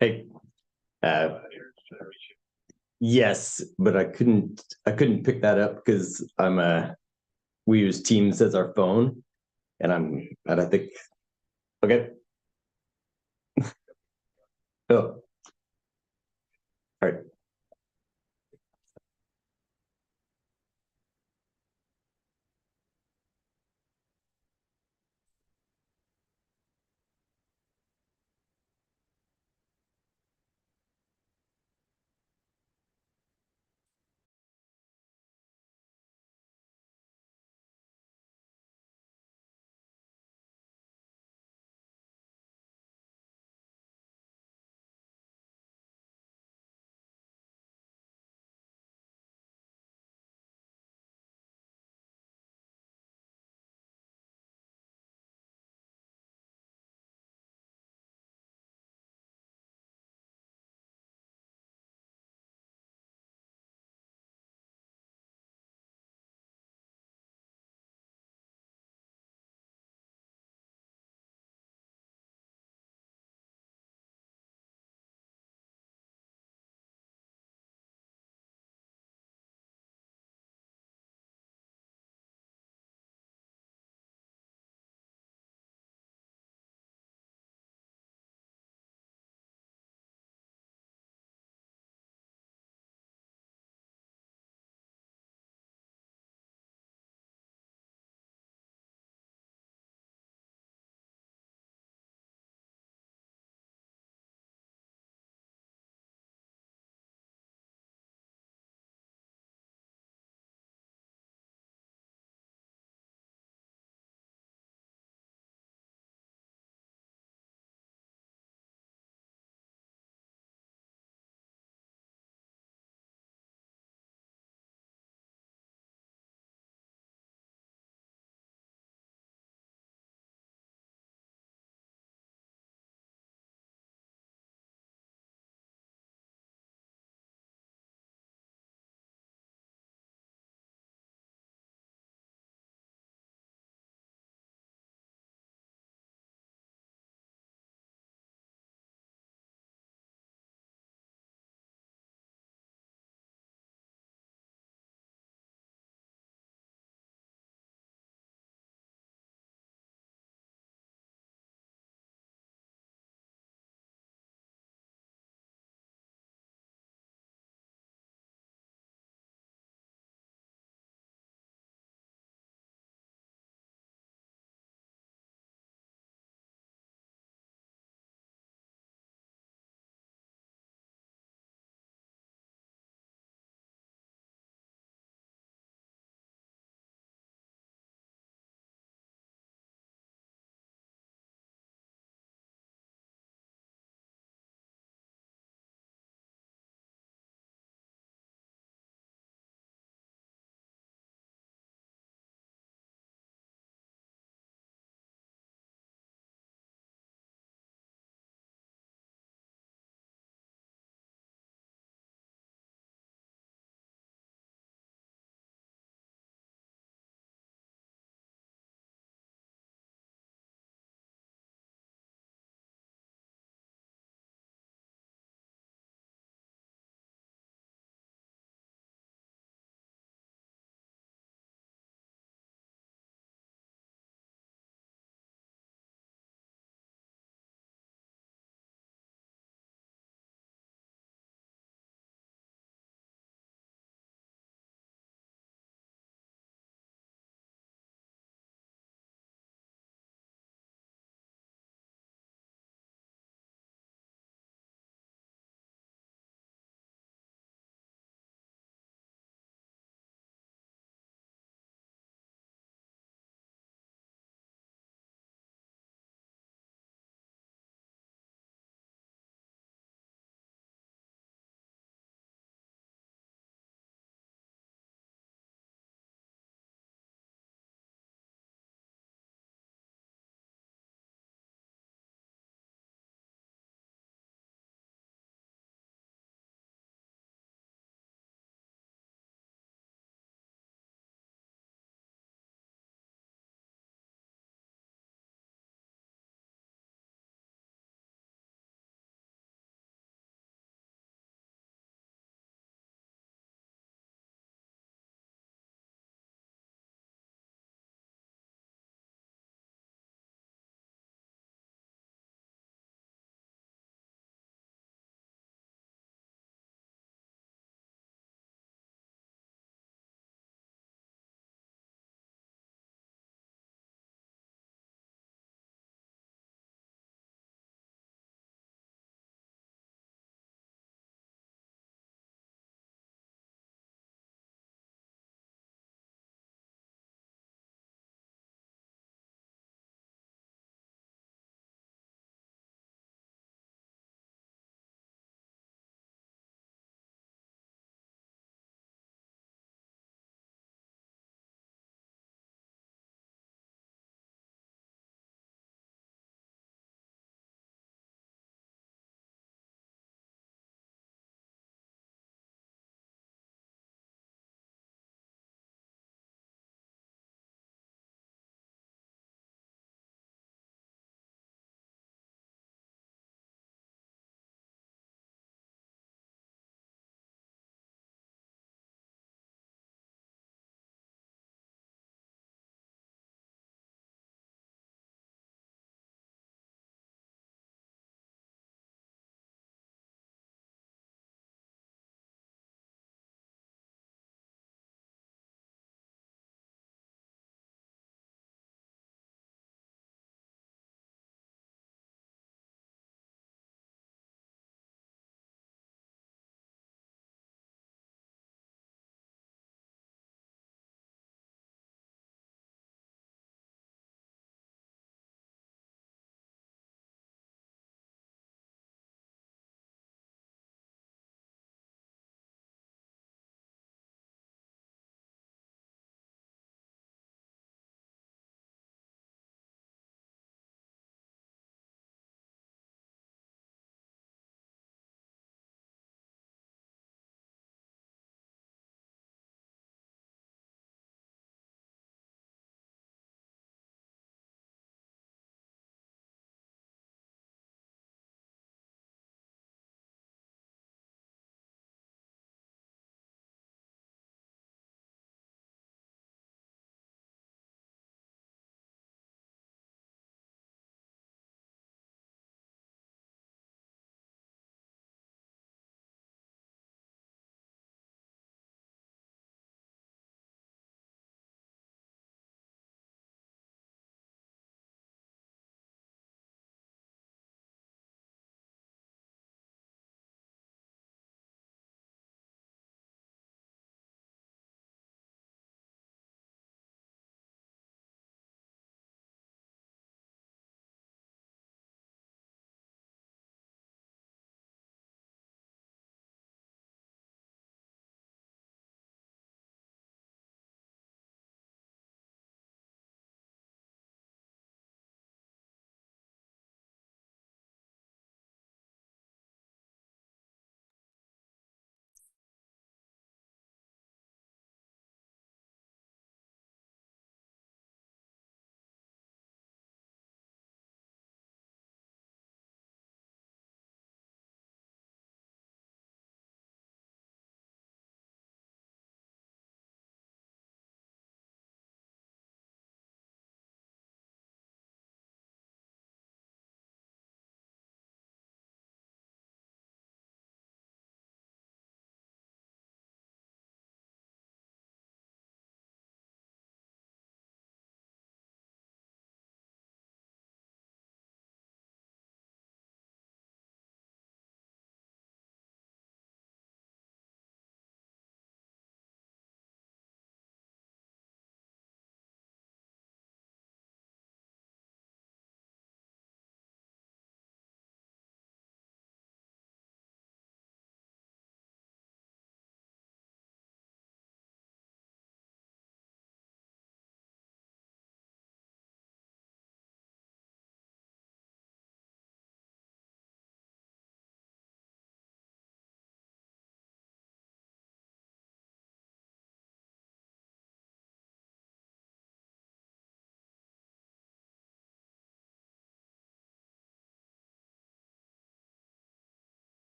Hey, uh, yes, but I couldn't pick that up because we use Teams as our phone, and I think okay. Oh, all right.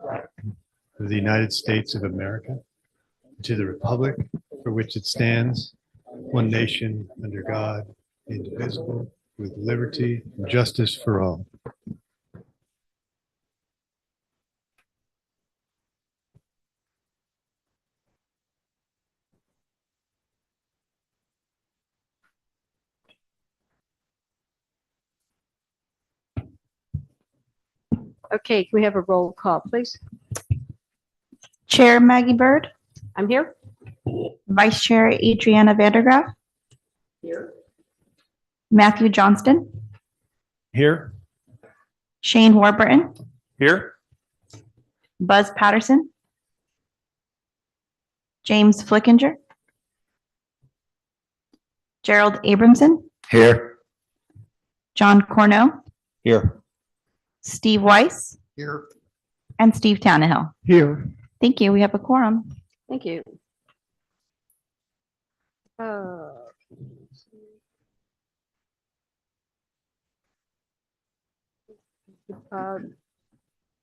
of the United States of America, to the republic for which it stands, one nation, under God, indivisible, with liberty and justice for all. Okay, can we have a roll call, please? Chair Maggie Bird, I'm here. Vice Chair Adriana Vandergraaf, Here. Matthew Johnston, Here. Shane Warburton, Here. Buzz Patterson, James Flickinger, Gerald Abramson, Here. John Cornell, Here. Steve Weiss, Here. and Steve Tannehill. Here. Thank you. We have a quorum. Thank you.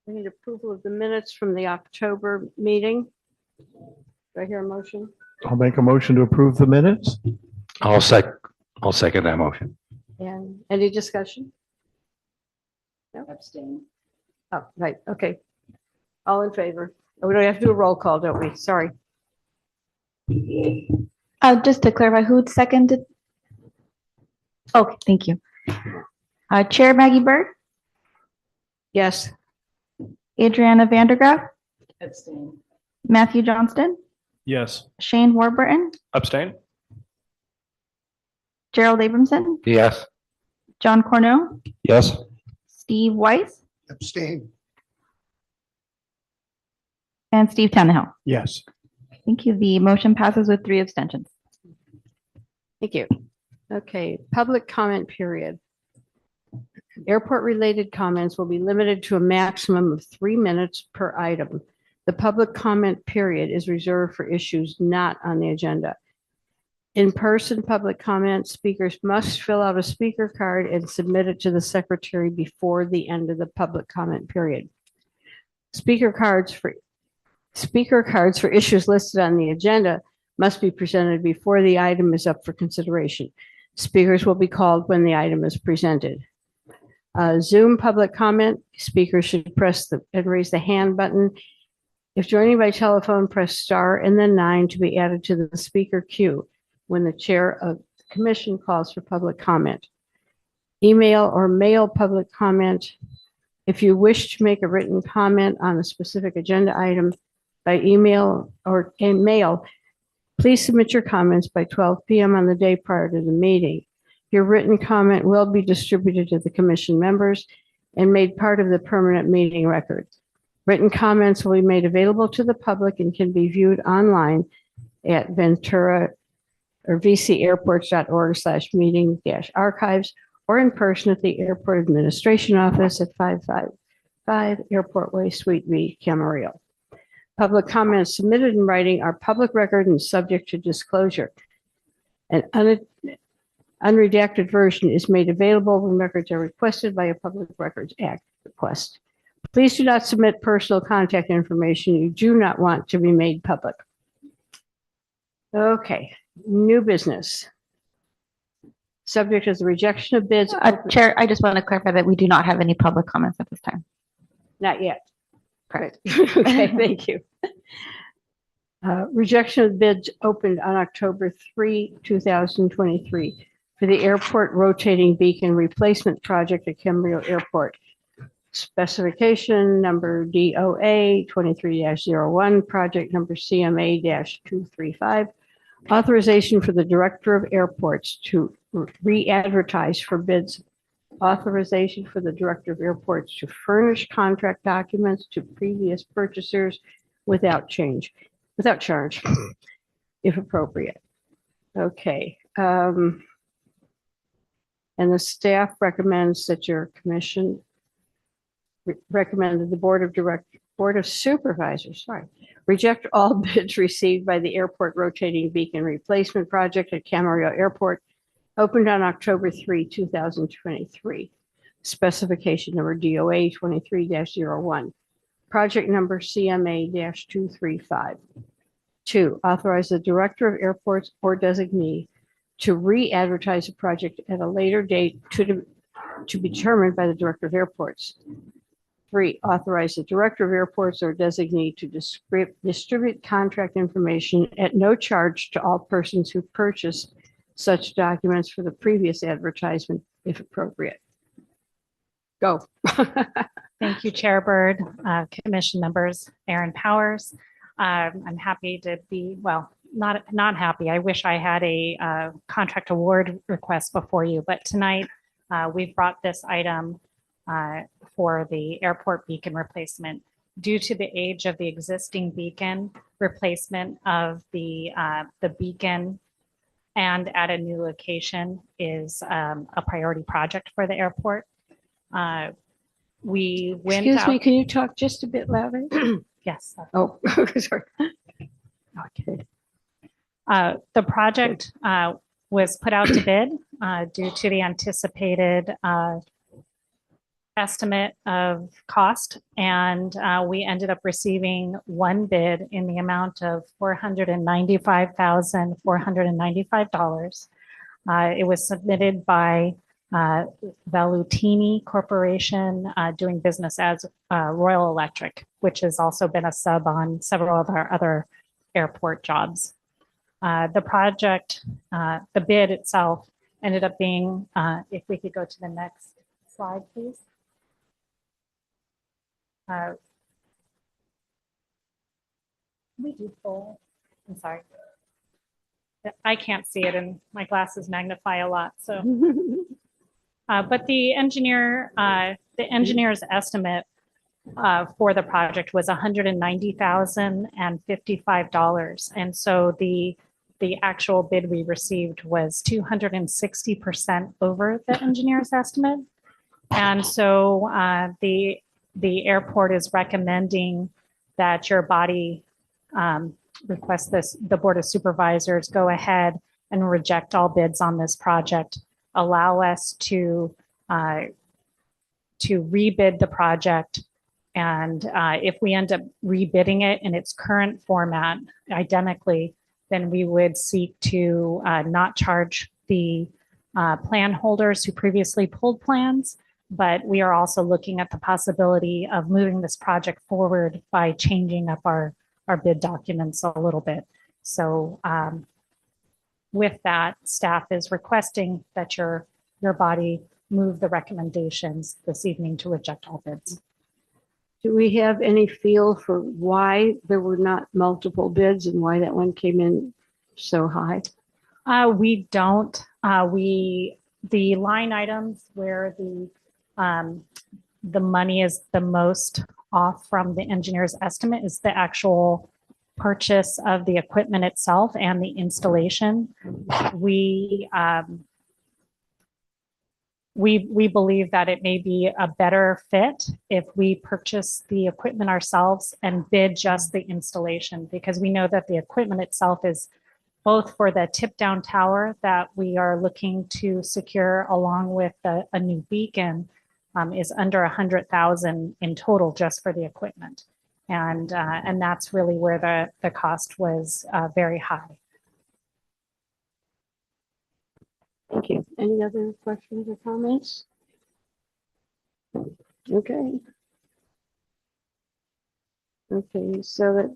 We need approval of the minutes from the October meeting. Do I hear a motion? I'll make a motion to approve the minutes. I'll second that motion. And any discussion? No? Abstain. Oh, right, okay. All in favor? Oh, we don't have to do a roll call, don't we? Sorry. Just to clarify, who seconded? Okay, thank you. Chair Maggie Bird, Yes. Adriana Vandergraaf, Abstain. Matthew Johnston, Yes. Shane Warburton, Abstain? Gerald Abramson, Yes. John Cornell, Yes. Steve Weiss, Abstain. and Steve Tannehill. Yes. Thank you. The motion passes with 3 abstentions. Thank you. Okay, public comment period. Airport-related comments will be limited to a maximum of 3 minutes per item. The public comment period is reserved for issues not on the agenda. In-person public comment, speakers must fill out a speaker card and submit it to the secretary before the end of the public comment period. Speaker cards for issues listed on the agenda must be presented before the item is up for consideration. Speakers will be called when the item is presented. Zoom public comment, speakers should press and raise the hand button. If joining by telephone, press star and then 9 to be added to the speaker queue when the chair of the commission calls for public comment. Email or mail public comment. If you wish to make a written comment on a specific agenda item by email or in mail, please submit your comments by 12 p.m. on the day prior to the meeting. Your written comment will be distributed to the commission members and made part of the permanent meeting record. Written comments will be made available to the public and can be viewed online at Ventura or vcairports.org/meeting-archives or in person at the Airport Administration Office at 555 Airport Way, Suite B, Camarillo. Public comments submitted in writing are public record and subject to disclosure. An unredacted version is made available when records are requested by a Public Records Act request. Please do not submit personal contact information you do not want to be made public. Okay, new business. Subject is the rejection of bids. Chair, I just want to clarify that we do not have any public comments at this time. Not yet. Correct. Okay, thank you. Rejection of bids opened on October 3, 2023 for the airport rotating beacon replacement project at Camarillo Airport. Specification number DOA 23-01, project number CMA-235. Authorization for the Director of Airports to re-advertise for bids. Authorization for the Director of Airports to furnish contract documents to previous purchasers without charge, if appropriate. Okay. And the staff recommends that your commission recommended the Board of Supervisors, reject all bids received by the airport rotating beacon replacement project at Camarillo Airport, opened on October 3, 2023. Specification number DOA 23-01. project number CMA-235. 2, authorize the Director of Airports or designee to re-advertise a project at a later date to be determined by the Director of Airports. 3, authorize the Director of Airports or designee to distribute contract information at no charge to all persons who purchased such documents for the previous advertisement, if appropriate. Go. Thank you, Chair Bird, Commission members, Aaron Powers. I'm happy to be, well, not happy. I wish I had a contract award request before you, but tonight we've brought this item for the airport beacon replacement. Due to the age of the existing beacon, replacement of the beacon and at a new location is a priority project for the airport. We went Excuse out. me, can you talk just a bit louder? Yes. Oh, sorry. Okay. The project was put out to bid due to the anticipated estimate of cost, and we ended up receiving one bid in the amount of $495,495. It was submitted by Valutini Corporation, doing business as Royal Electric, which has also been a sub on several of our other airport jobs. The project, the bid itself ended up being, if we could go to the next slide, please. We do full, I'm sorry. I can't see it and my glasses magnify a lot, so. But the engineer's estimate for the project was $190,055. And so the actual bid we received was 260% over the engineer's estimate. And so the airport is recommending that your body request this, the Board of Supervisors go ahead and reject all bids on this project, allow us to rebid the project. And if we end up rebidding it in its current format identically, then we would seek to not charge the plan holders who previously pulled plans, but we are also looking at the possibility of moving this project forward by changing up our bid documents a little bit. So with that, staff is requesting that your body move the recommendations this evening to reject all bids. Do we have any feel for why there were not multiple bids and why that one came in so high? We don't. The line items where the money is the most off from the engineer's estimate is the actual purchase of the equipment itself and the installation. We believe that it may be a better fit if we purchase the equipment ourselves and bid just the installation, because we know that the equipment itself is both for the tip down tower that we are looking to secure along with a new beacon is under 100,000 in total just for the equipment. And that's really where the cost was very high. Thank you. Any other questions or comments? Okay. Okay, so that,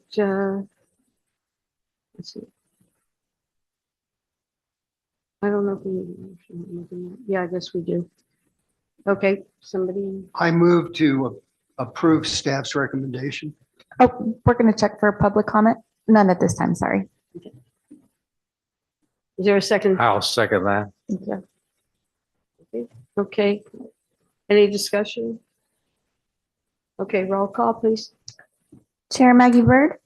let's see. I don't know if we need a motion. Yeah, I guess we do. Okay, somebody, I move to approve staff's recommendation. Oh, we're going to check for public comment. None at this time, sorry. is there a second? I'll second that. Okay. Any discussion? Okay, roll call, please. Chair Maggie Bird,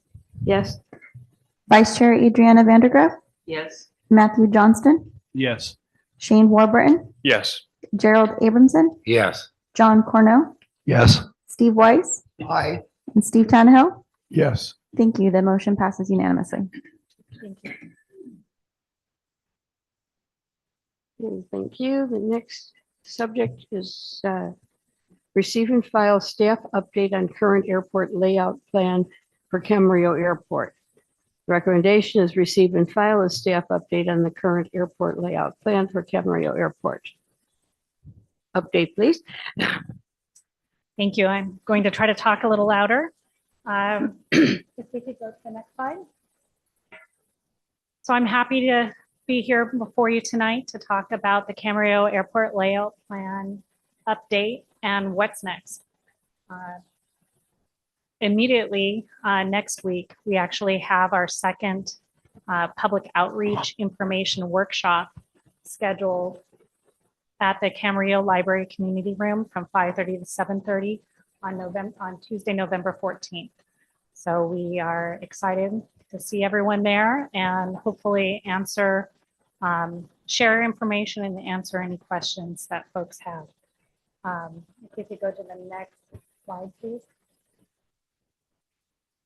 Yes. Vice Chair Adriana Vandergriff, Yes. Matthew Johnston, Yes. Shane Warburton, Yes. Gerald Abramson, Yes. John Cornell, Yes. Steve Weiss, Aye. and Steve Tannehill. Yes. Thank you. The motion passes unanimously. Thank you. Thank you. The next subject is Receive and file staff update on current airport layout plan for Camarillo Airport. Recommendation is receive and file a staff update on the current airport layout plan for Camarillo Airport. Update, please. Thank you. I'm going to try to talk a little louder. If we could go to the next slide. So I'm happy to be here before you tonight to talk about the Camarillo Airport layout plan update and what's next. Immediately next week, we actually have our second public outreach information workshop scheduled at the Camarillo Library Community Room from 5:30 to 7:30 on Tuesday, November 14th. So we are excited to see everyone there and hopefully answer, share information and answer any questions that folks have. If we could go to the next slide, please.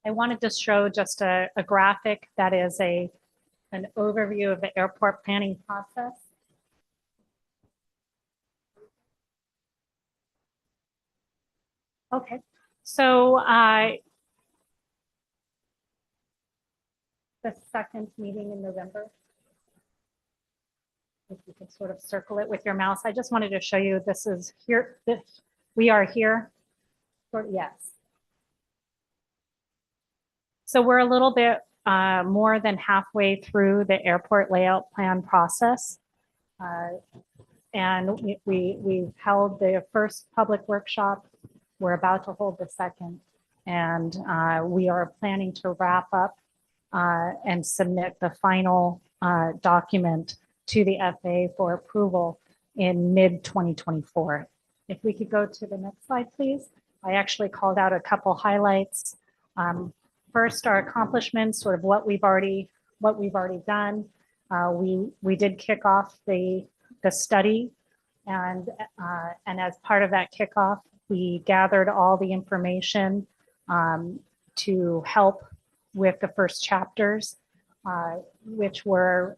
I wanted to show just a graphic that is an overview of the airport planning process. Okay, so the second meeting in November. If you could sort of circle it with your mouse. I just wanted to show you this is here. We are here. Yes. So we're a little bit more than halfway through the airport layout plan process. And we've held the first public workshop. We're about to hold the second. And we are planning to wrap up and submit the final document to the FAA for approval in mid-2024. If we could go to the next slide, please. I actually called out a couple highlights. First, our accomplishments, sort of what we've already done. We did kick off the study, and as part of that kickoff, we gathered all the information to help with the first chapters, which were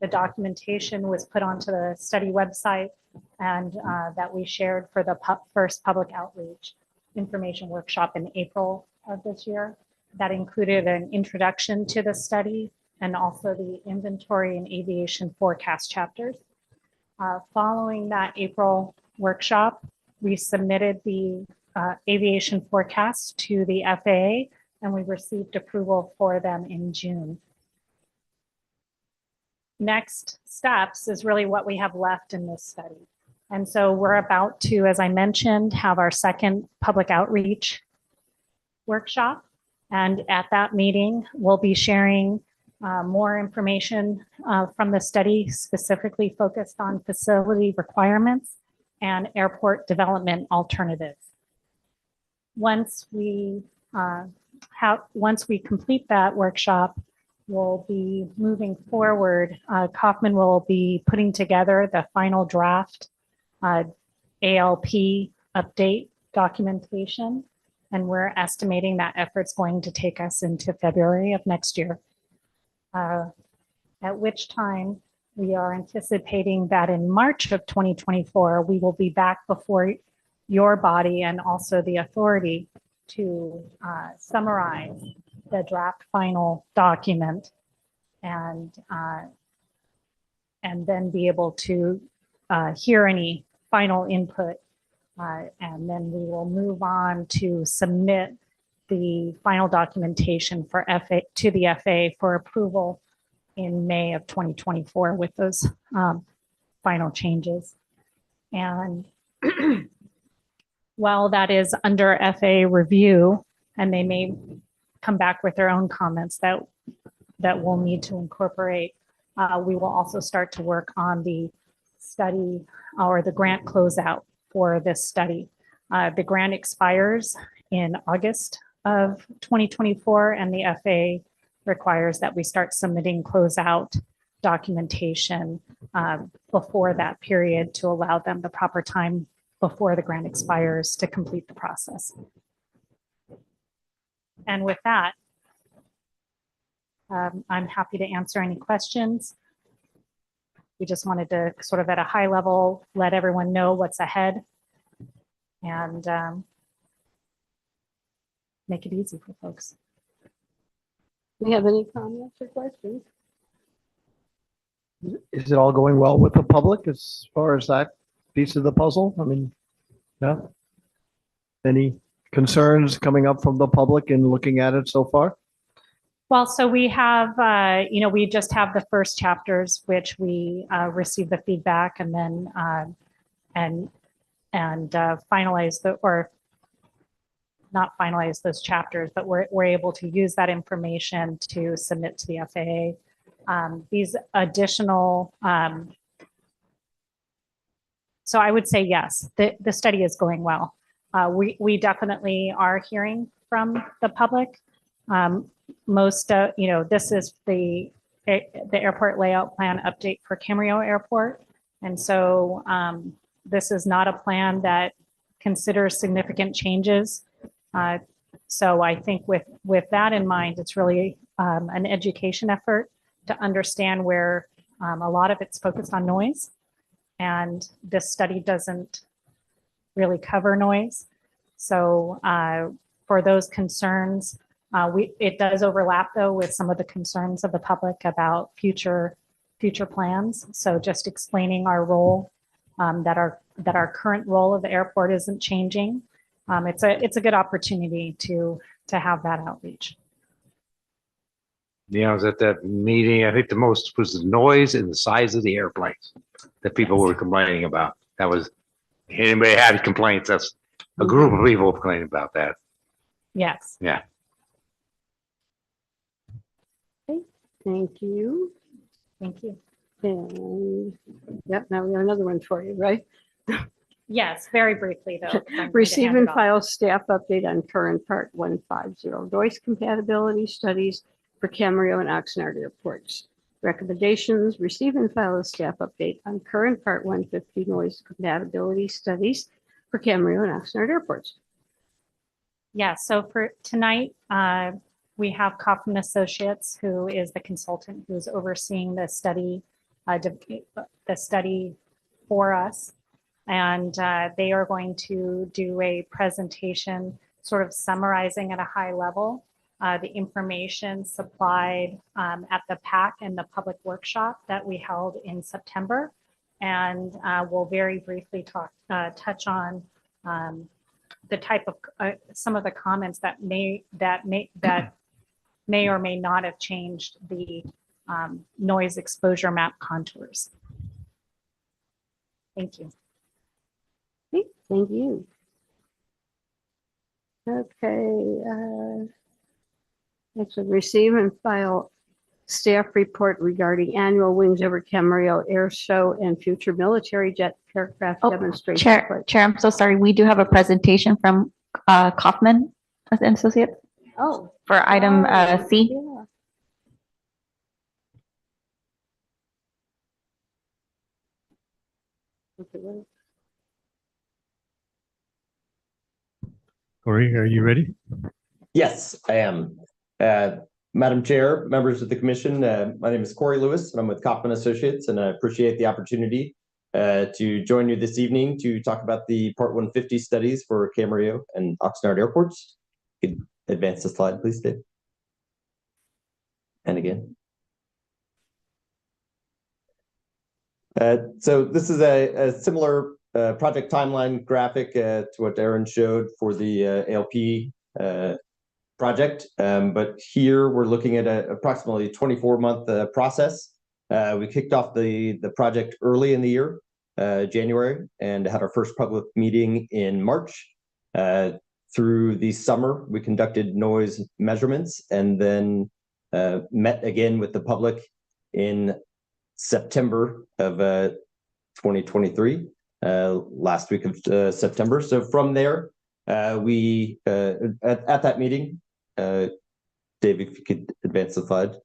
the documentation was put onto the study website, and that we shared for the first public outreach information workshop in April of this year. That included an introduction to the study and also the inventory and aviation forecast chapters. Following that April workshop, we submitted the aviation forecast to the FAA, and we received approval for them in June. Next steps is really what we have left in this study. And so we're about to, as I mentioned, have our second public outreach workshop. And at that meeting, we'll be sharing more information from the study specifically focused on facility requirements and airport development alternatives. Once we complete that workshop, we'll be moving forward. Kaufman will be putting together the final draft ALP update documentation, and we're estimating that effort's going to take us into February of next year, at which time we are anticipating that in March of 2024, we will be back before your body and also the authority to summarize the draft final document and then be able to hear any final input. And then we will move on to submit the final documentation for to the FAA for approval in May of 2024 with those final changes. And while that is under FAA review, and they may come back with their own comments that we'll need to incorporate, we will also start to work on the study or the grant closeout for this study. The grant expires in August of 2024, and the FAA requires that we start submitting closeout documentation before that period to allow them the proper time before the grant expires to complete the process. And with that, I'm happy to answer any questions. We just wanted to sort of at a high level, let everyone know what's ahead and make it easy for folks. Do you have any comments or questions? Is it all going well with the public as far as that piece of the puzzle? I mean, no? Any concerns coming up from the public in looking at it so far? Well, so we have, we just have the first chapters, which we receive the feedback and then finalize or not finalize those chapters, but we're able to use that information to submit to the FAA. These additional, so I would say yes, the study is going well. We definitely are hearing from the public. This is the airport layout plan update for Camarillo Airport. And so this is not a plan that considers significant changes. So I think with that in mind, it's really an education effort to understand where a lot of it's focused on noise. And this study doesn't really cover noise. So for those concerns, it does overlap though with some of the concerns of the public about future plans. So just explaining our role, that our current role of the airport isn't changing. It's a good opportunity to have that outreach. I was at that meeting. I think the most was the noise and the size of the airplanes that people were complaining about. That was, anybody had complaints, that's a group of people complaining about that. Yes. Yeah. Thank you. Thank you. And yep, now we have another one for you, right? Yes, very briefly though. 'cause I'm going to Receive hand it and off. file staff update on current Part 150 noise compatibility studies for Camarillo and Oxnard airports. Recommendations, receive and file a staff update on current Part 150 noise compatibility studies for Camarillo and Oxnard airports. Yeah, so for tonight, we have Kaufman Associates, who is the consultant who's overseeing the study for us. And they are going to do a presentation sort of summarizing at a high level the information supplied at the PAC and the public workshop that we held in September. And we'll very briefly touch on the type of some of the comments that may or may not have changed the noise exposure map contours. Thank you. Okay, thank you. Okay. Next one, receive and file staff report regarding annual Wings Over Camarillo Air Show and future military jet aircraft Oh, demonstration. Chair, I'm so sorry. We do have a presentation from Kaufman and Associates Oh. for item C. Yeah. Okay, well, Corey, are you ready? Yes, I am. Madam Chair, members of the commission, my name is Corey Lewis and I'm with Kaufman Associates, and I appreciate the opportunity to join you this evening to talk about the Part 150 studies for Camarillo and Oxnard airports. You could advance the slide, please, Dave. And again. So this is a similar project timeline graphic to what Aaron showed for the ALP project, but here we're looking at a approximately 24-month process. We kicked off the project early in the year, January, and had our first public meeting in March. Through the summer, we conducted noise measurements and then met again with the public in September of 2023, last week of September. So from there, we at that meeting, Dave, if you could advance the slide.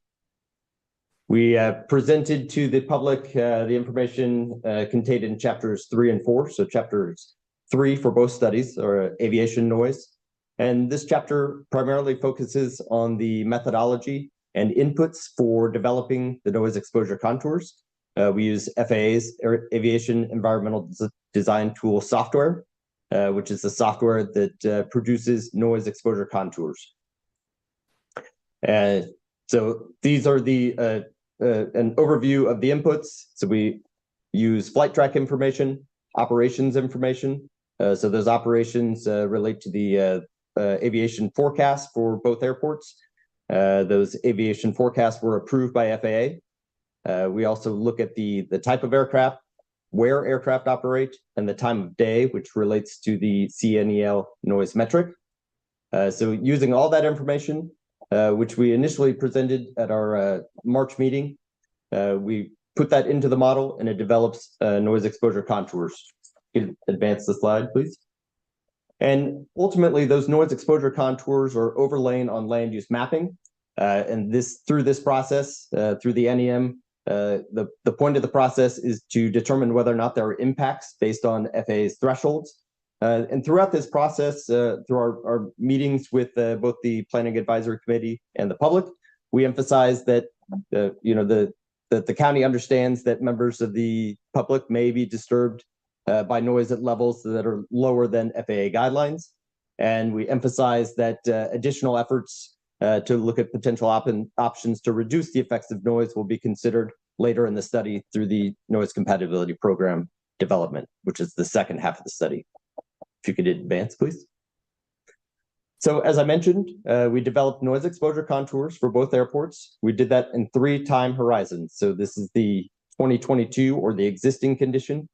We presented to the public the information contained in chapters 3 and 4. So chapters 3 for both studies are aviation noise. And this chapter primarily focuses on the methodology and inputs for developing the noise exposure contours. We use FAA's Aviation Environmental Design Tool software which is the software that produces noise exposure contours. So these are an overview of the inputs. So we use flight track information, operations information. So those operations relate to the aviation forecast for both airports. Those aviation forecasts were approved by FAA. We also look at the type of aircraft, where aircraft operate, and the time of day, which relates to the CNEL noise metric. So using all that information, which we initially presented at our March meeting, we put that into the model and it develops noise exposure contours. You can advance the slide, please. And ultimately, those noise exposure contours are overlain on land use mapping. And through this process, through the NEM, the point of the process is to determine whether or not there are impacts based on FAA's thresholds. And throughout this process, through our meetings with both the Planning Advisory Committee and the public, we emphasize that the county understands that members of the public may be disturbed by noise at levels that are lower than FAA guidelines. And we emphasize that additional efforts to look at potential options to reduce the effects of noise will be considered later in the study through the noise compatibility program development, which is the second half of the study. If you could advance, please. So as I mentioned, we developed noise exposure contours for both airports. We did that in 3 time horizons. So this is the 2022 or the existing condition.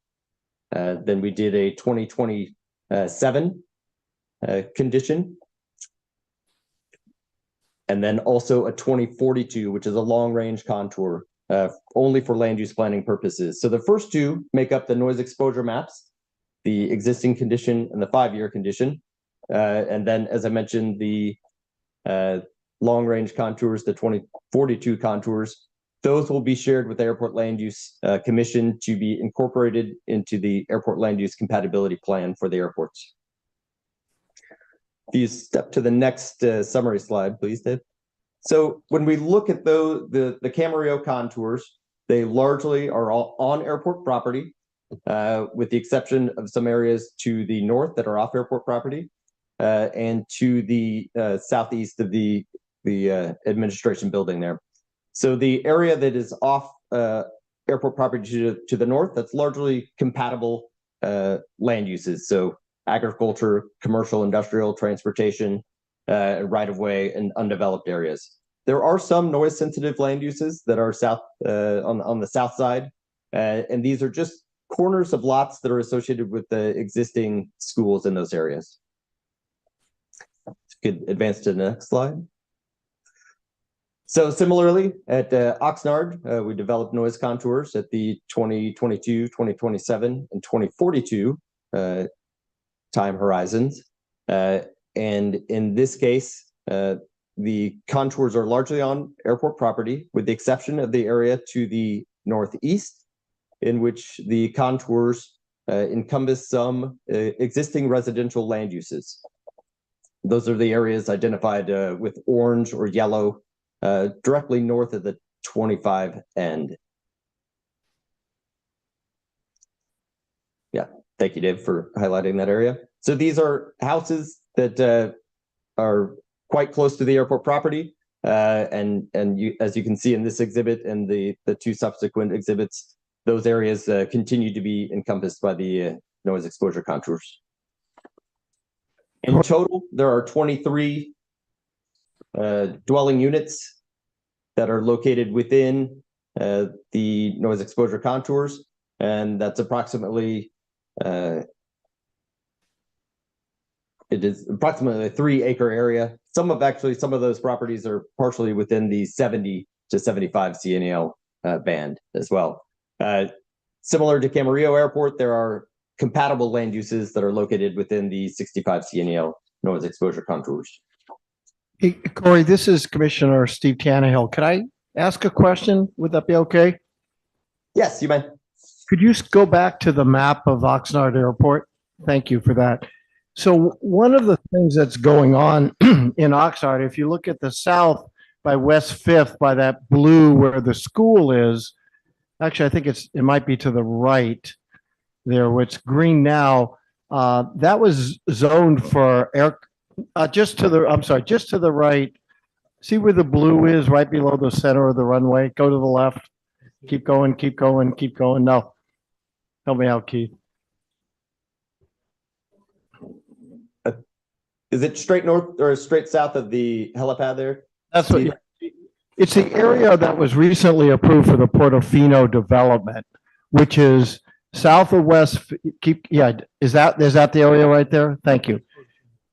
Then we did a 2027 condition. And then also a 2042, which is a long range contour only for land use planning purposes. So the first 2 make up the noise exposure maps, the existing condition and the 5-year condition. And then, as I mentioned, the long range contours, the 2042 contours, those will be shared with the Airport Land Use Commission to be incorporated into the Airport Land Use Compatibility Plan for the airports. If you step to the next summary slide, please, Dave. So when we look at the Camarillo contours, they largely are all on airport property, with the exception of some areas to the north that are off airport property, and to the southeast of the administration building there. So the area that is off airport property to the north, that's largely compatible land uses. So agriculture, commercial, industrial, transportation, right-of-way, and undeveloped areas. There are some noise-sensitive land uses that are south on the south side, and these are just corners of lots that are associated with the existing schools in those areas. Could advance to the next slide. So similarly, at Oxnard, we developed noise contours at the 2022, 2027, and 2042 time horizons. And in this case, the contours are largely on airport property, with the exception of the area to the northeast, in which the contours encompass some existing residential land uses. Those are the areas identified with orange or yellow directly north of the 25 end. Yeah, thank you, Dave, for highlighting that area. So these are houses that are quite close to the airport property. And as you can see in this exhibit and the 2 subsequent exhibits, those areas continue to be encompassed by the noise exposure contours. In total, there are 23 dwelling units that are located within the noise exposure contours, and that's approximately it is approximately a 3-acre area. Some of those properties are partially within the 70 to 75 CNEL band as well. Similar to Camarillo Airport, there are compatible land uses that are located within the 65 CNEL noise exposure contours. Hey, Corey, this is Commissioner Steve Tannehill. Could I ask a question? Would that be okay? Yes, you may. Could you go back to the map of Oxnard Airport? Thank you for that. So one of the things that's going on in Oxnard, if you look at the south by West 5th, by that blue where the school is, actually, I think it might be to the right there, what's green now. That was zoned for air, just to the, I'm sorry, just to the right. See where the blue is, right below the center of the runway? Go to the left. Keep going, keep going, keep going. No. Help me out, Keith. Is it straight north or straight south of the helipad there? That's what, it's the area that was recently approved for the Portofino development, which is south of West, is that the area right there? Thank you.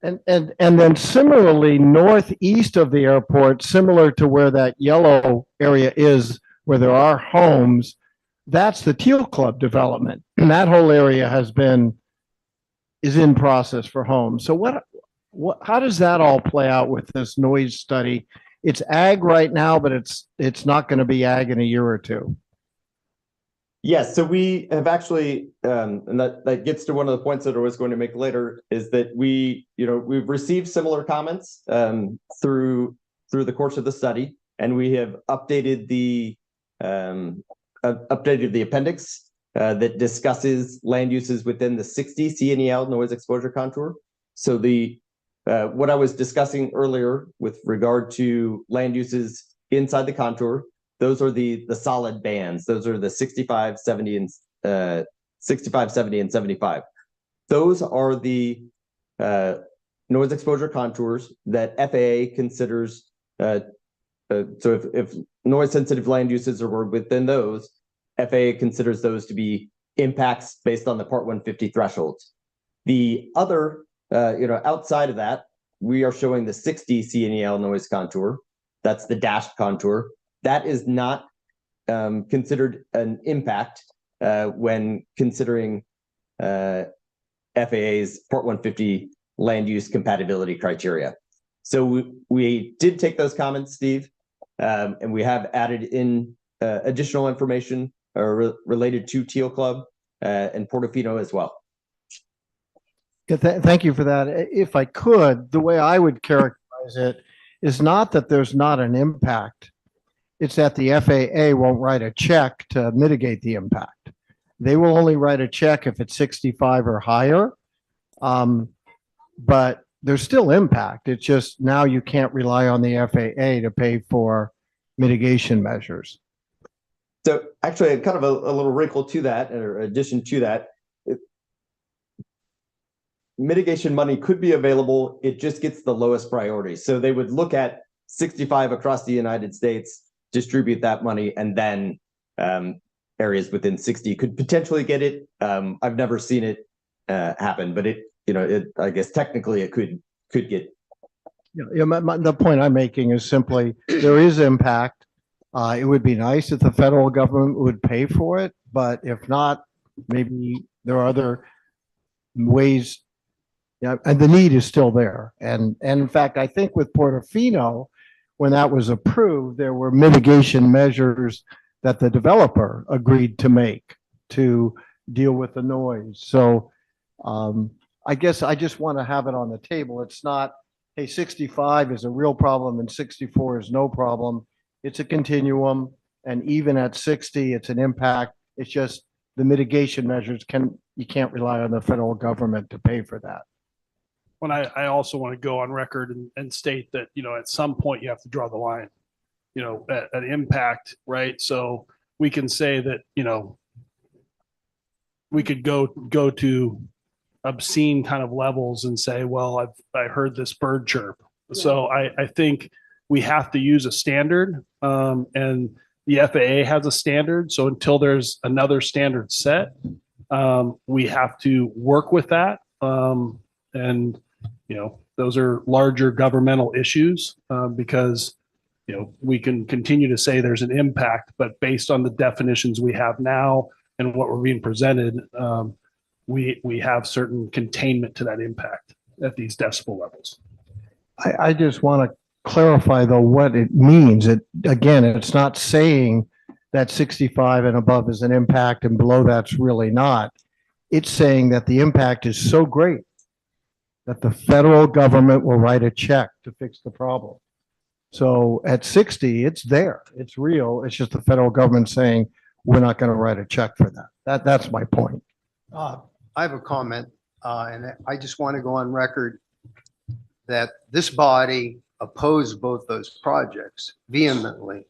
And then similarly, northeast of the airport, similar to where that yellow area is, where there are homes, that's the Teal Club development. And that whole area is in process for homes. So how does that all play out with this noise study? It's ag right now, but it's not going to be ag in a year or two. Yes, so we have actually, and that gets to one of the points that I was going to make later, is that we've received similar comments through the course of the study, and we have updated the appendix that discusses land uses within the 60 CNEL noise exposure contour. So what I was discussing earlier with regard to land uses inside the contour, those are the solid bands. Those are the 65, 70, and 65, 70, and 75. Those are the noise exposure contours that FAA considers. So if noise sensitive land uses are within those, FAA considers those to be impacts based on the Part 150 thresholds. The other, outside of that, we are showing the 60 CNEL noise contour. That's the dashed contour. That is not considered an impact when considering FAA's Part 150 land use compatibility criteria. So we did take those comments, Steve, and we have added in additional information related to Teal Club and Portofino as well. Thank you for that. If I could, the way I would characterize it is not that there's not an impact. It's that the FAA won't write a check to mitigate the impact. They will only write a check if it's 65 or higher. But there's still impact. It's just now you can't rely on the FAA to pay for mitigation measures. So actually, kind of a little wrinkle to that, or addition to that, mitigation money could be available. It just gets the lowest priority. So they would look at 65 across the United States, distribute that money, and then areas within 60 could potentially get it. I've never seen it happen, but I guess technically it could get. The point I'm making is simply there is impact. It would be nice if the federal government would pay for it, but if not, maybe there are other ways. Yeah, and the need is still there. And in fact, I think with Portofino, when that was approved, there were mitigation measures that the developer agreed to make to deal with the noise. So I guess I just want to have it on the table. It's not, hey, 65 is a real problem and 64 is no problem. It's a continuum. And even at 60, it's an impact. It's just the mitigation measures you can't rely on the federal government to pay for that. When I also want to go on record and state that, at some point you have to draw the line, at impact, right? So we can say that, we could go to obscene kind of levels and say, well, I heard this bird chirp. So I think we have to use a standard, and the FAA has a standard. So until there's another standard set, we have to work with that. And those are larger governmental issues because, we can continue to say there's an impact, but based on the definitions we have now and what we're being presented, we have certain containment to that impact at these decibel levels. I just want to clarify though what it means. Again, it's not saying that 65 and above is an impact and below that's really not. It's saying that the impact is so great that the federal government will write a check to fix the problem. So at 60, it's there, it's real. It's just the federal government saying, we're not going to write a check for that. That's my point. I have a comment. And I just want to go on record that this body opposed both those projects vehemently,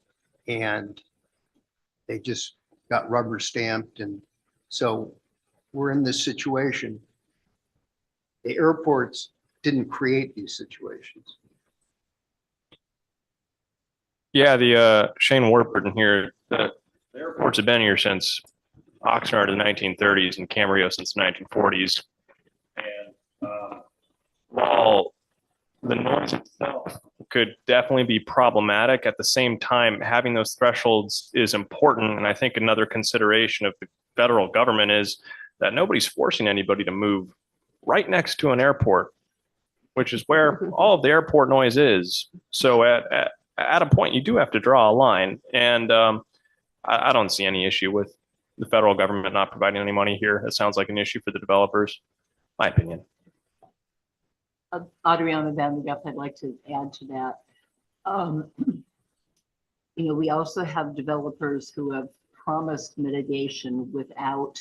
and they just got rubber stamped. And so we're in this situation. The airports didn't create these situations. Yeah, the Shane Warburton here. The airports have been here since Oxnard in the 1930s and Camarillo since the 1940s. And while the noise itself could definitely be problematic, at the same time, having those thresholds is important. And I think another consideration of the federal government is that nobody's forcing anybody to move right next to an airport, which is where all of the airport noise is. So at a point, you do have to draw a line. And I don't see any issue with the federal government not providing any money here. It sounds like an issue for the developers, my opinion. Adriana Van Guff, I'd like to add to that. We also have developers who have promised mitigation without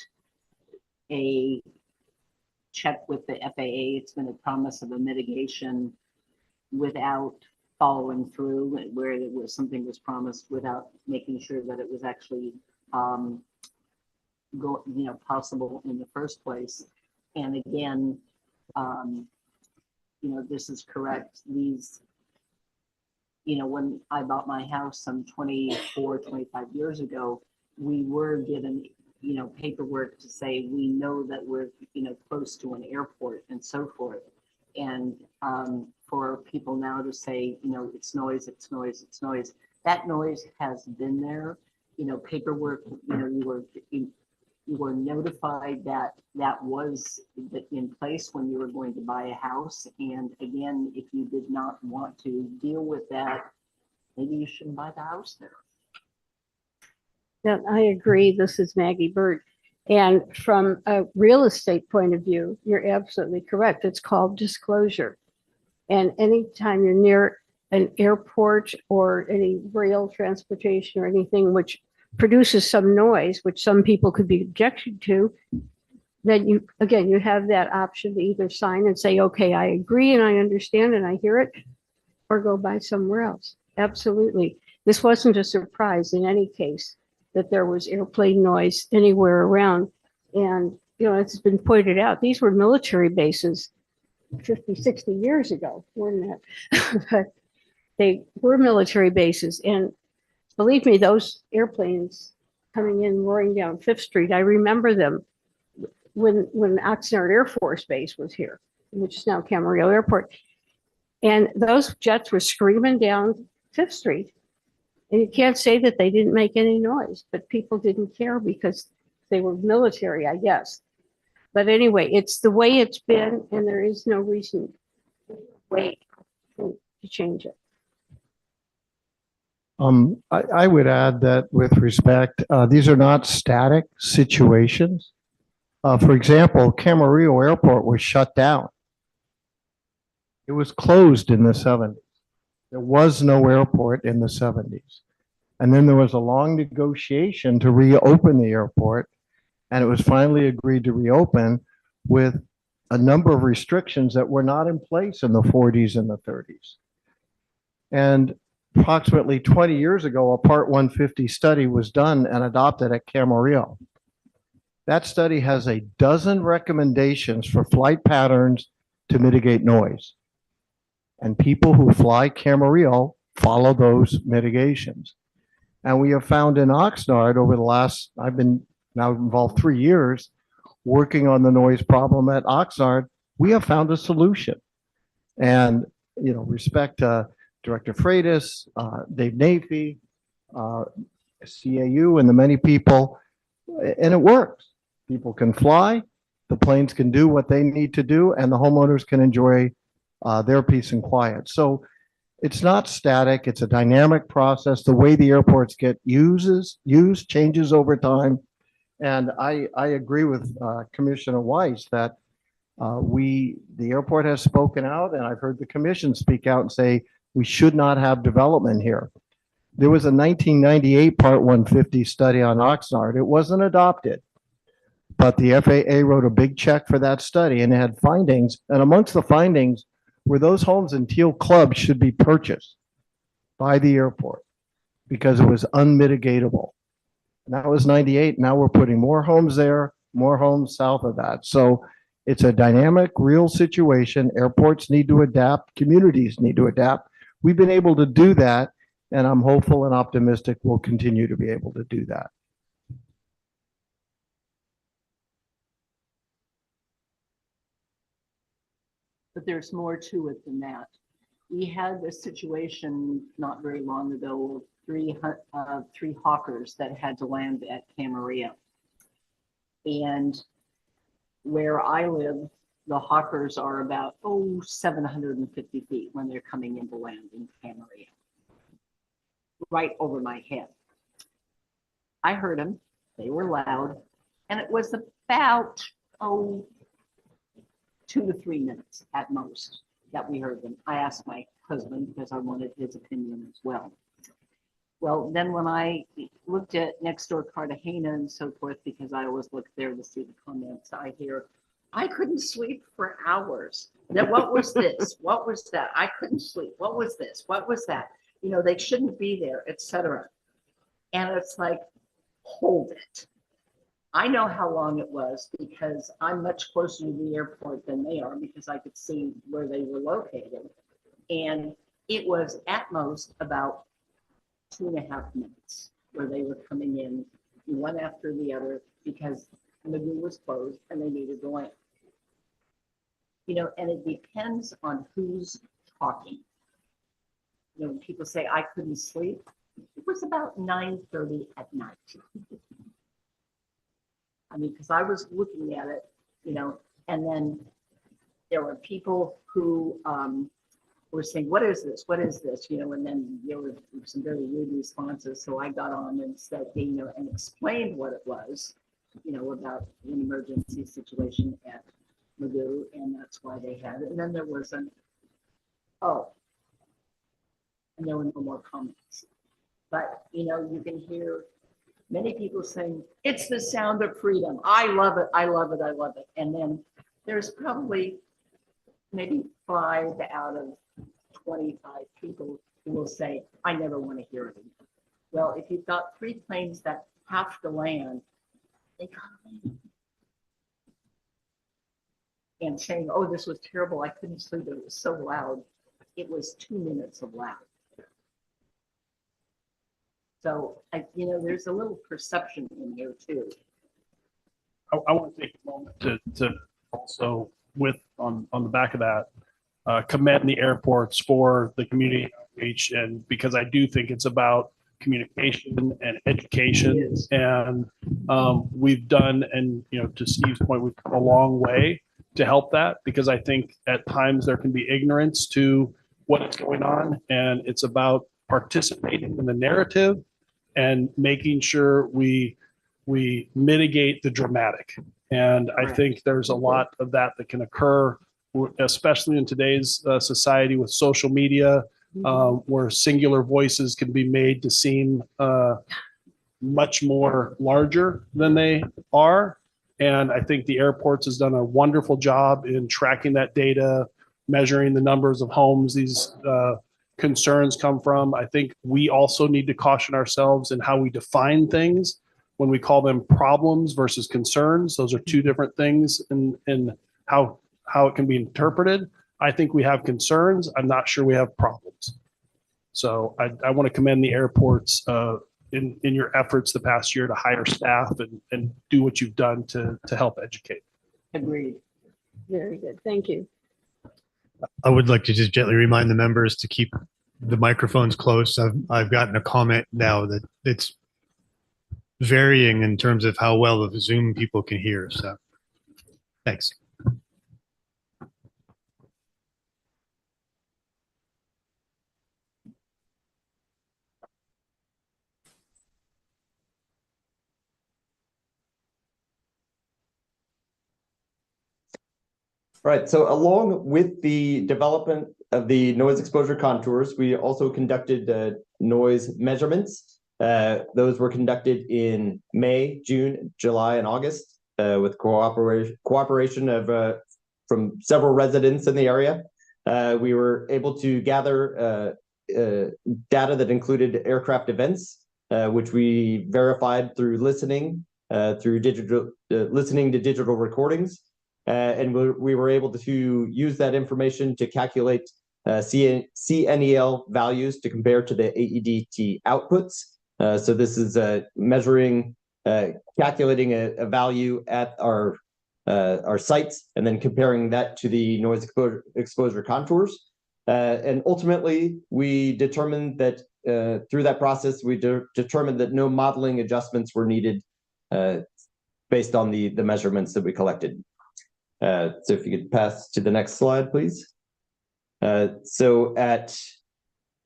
a check with the FAA. It's been a promise of a mitigation without following through, where something was promised without making sure that it was actually possible in the first place. And again, this is correct. These, when I bought my house some 24, 25 years ago, we were given, paperwork to say, we know that we're, close to an airport and so forth. And for people now to say, it's noise, it's noise, it's noise, that noise has been there, paperwork, you were notified that that was in place when you were going to buy a house. And again, if you did not want to deal with that, maybe you shouldn't buy the house there. Yeah, I agree. This is Maggie Bird. And from a real estate point of view, you're absolutely correct. It's called disclosure. And anytime you're near an airport or any rail transportation or anything which produces some noise, which some people could be objected to, then you have that option to either sign and say, okay, I agree and I understand and I hear it, or go buy somewhere else. Absolutely. This wasn't a surprise in any case that there was airplane noise anywhere around. And, it's been pointed out, these were military bases 50, 60 years ago, weren't that? But they were military bases. And believe me, those airplanes coming in, roaring down Fifth Street, I remember them when Oxnard Air Force Base was here, which is now Camarillo Airport. And those jets were screaming down Fifth Street. And you can't say that they didn't make any noise, but people didn't care because they were military, I guess. But anyway, it's the way it's been, and there is no reason to change it. I would add that with respect, these are not static situations. For example, Camarillo Airport was shut down. It was closed in the 70s. There was no airport in the 70s. And then there was a long negotiation to reopen the airport, and it was finally agreed to reopen with a number of restrictions that were not in place in the 40s and the 30s. And approximately 20 years ago, a Part 150 study was done and adopted at Camarillo. That study has a dozen recommendations for flight patterns to mitigate noise. And people who fly Camarillo follow those mitigations. And we have found in Oxnard over the last, I've been now involved 3 years working on the noise problem at Oxnard, we have found a solution. And, respect to Director Freitas, Dave Nafee, CAU, and the many people, and it works. People can fly, the planes can do what they need to do, and the homeowners can enjoy their peace and quiet. So it's not static, it's a dynamic process. The way the airports get used changes over time. And I agree with Commissioner Weiss that the airport has spoken out, and I've heard the commission speak out and say we should not have development here. There was a 1998 Part 150 study on Oxnard. It wasn't adopted, But the FAA wrote a big check for that study and it had findings. And amongst the findings were those homes in Teal Club should be purchased by the airport because it was unmitigatable. And that was 98. Now we're putting more homes there, more homes south of that. So it's a dynamic, real situation. Airports need to adapt. Communities need to adapt. We've been able to do that, and I'm hopeful and optimistic we'll continue to be able to do that. But there's more to it than that. We had a situation not very long ago of three hawkers that had to land at Camarillo. And where I live, the hawkers are about 750 feet when they're coming into land in Camarillo, right over my head. I heard them, they were loud, and it was about 2 to 3 minutes at most that we heard them. I asked my husband because I wanted his opinion as well. Well, then when I looked at next door Cartagena and so forth, because I always look there to see the comments, I hear, I couldn't sleep for hours. That what was this? What was that? I couldn't sleep. What was this? What was that? You know, they shouldn't be there, etc. And it's like, hold it. I know how long it was because I'm much closer to the airport than they are because I could see where they were located. And it was at most about 2.5 minutes where they were coming in one after the other because Magoo was closed and they needed to land. You know, and it depends on who's talking. You know, when people say I couldn't sleep, it was about 9:30 at night. I mean, because I was looking at it, you know, and then there were people who were saying, what is this? What is this? You know, and then there were some very rude responses. So I got on and said, you know, and explained what it was, you know, about an emergency situation at Magoo, and that's why they had it. And then there was and there were no more comments. But, you know, you can hear many people saying, it's the sound of freedom. I love it. I love it. I love it. And then there's probably maybe 5 out of 25 people who will say, I never want to hear it again. Well, if you've got 3 planes that have to land, they gotta land. And saying, oh, this was terrible. I couldn't sleep. It was so loud. It was 2 minutes of loud. So, you know, there's a little perception in here too. I want to take a moment to also, with on the back of that, commend the airports for the community outreach, and because I do think it's about communication and education, and we've done, and you know, to Steve's point, we've come a long way to help that, because I think at times there can be ignorance to what is going on, and it's about participating in the narrative and making sure we mitigate the dramatic. And I think there's a lot of that can occur, especially in today's society with social media, where singular voices can be made to seem much more larger than they are. And I think the airports has done a wonderful job in tracking that data, measuring the numbers of homes these concerns come from. I think we also need to caution ourselves in how we define things when we call them problems versus concerns. Those are 2 different things in how it can be interpreted. I think we have concerns. I'm not sure we have problems. So I want to commend the airports in your efforts the past year to hire staff and do what you've done to help educate. Agreed. Very good. Thank you. I would like to just gently remind the members to keep the microphones close. I've gotten a comment now that it's varying in terms of how well the Zoom people can hear. So thanks. Right. So along with the development of the noise exposure contours, we also conducted noise measurements. Those were conducted in May, June, July, and August. with cooperation of from several residents in the area. We were able to gather data that included aircraft events, which we verified through listening to digital recordings, and we were able to use that information to calculate CNEL values to compare to the AEDT outputs. So this is measuring, calculating a value at our sites, and then comparing that to the noise exposure contours. And ultimately, we determined that through that process, we determined that no modeling adjustments were needed based on the measurements that we collected. So if you could pass to the next slide, please. So at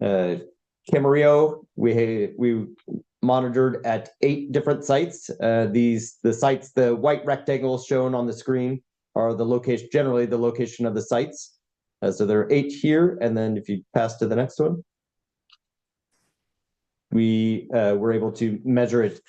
Camarillo, we monitored at 8 different sites. The sites, the white rectangles shown on the screen are the location, generally the location of the sites. So there are 8 here, and then if you pass to the next one, we were able to measure at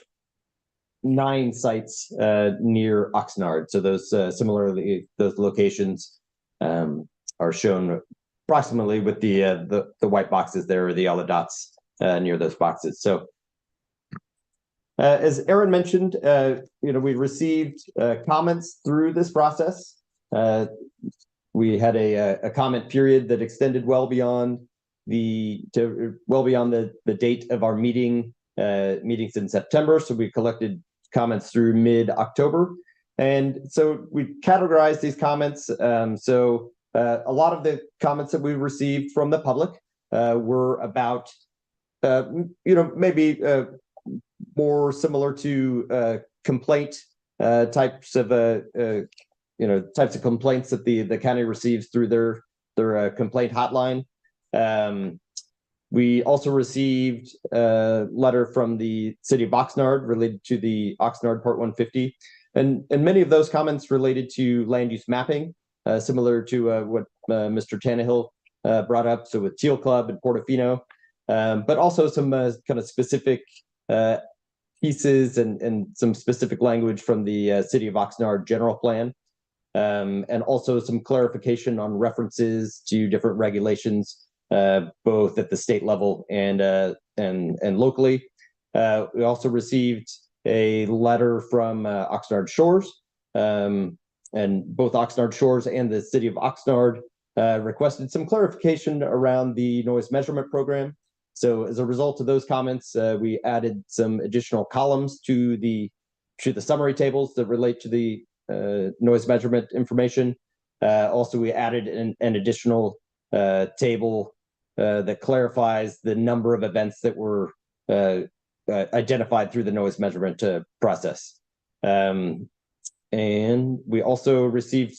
9 sites near Oxnard. So those similarly, those locations are shown approximately with the white boxes there, or the yellow dots near those boxes. So as Aaron mentioned, we received comments through this process. We had a comment period that extended well beyond the date of our meetings in September. So we collected comments through mid-October, and so we categorized these comments. So a lot of the comments that we received from the public were about, maybe more similar to complaint types of types of complaints that the county receives through their complaint hotline. We also received a letter from the city of Oxnard related to the Oxnard Part 150, and many of those comments related to land use mapping, similar to what Mr. Tannehill brought up, so with Teal Club and Portofino, but also some kind of specific pieces and some specific language from the city of Oxnard general plan, and also some clarification on references to different regulations, both at the state level and locally. We also received a letter from Oxnard Shores, and both Oxnard Shores and the city of Oxnard requested some clarification around the noise measurement program. So as a result of those comments, we added some additional columns to the summary tables that relate to the noise measurement information. Also, we added an additional table that clarifies the number of events that were identified through the noise measurement process. And we also received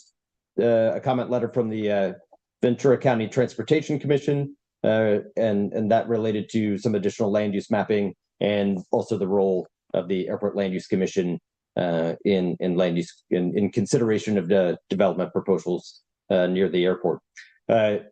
a comment letter from the Ventura County Transportation Commission, and that related to some additional land use mapping, and also the role of the Airport Land Use Commission in land use in consideration of the development proposals near the airport. So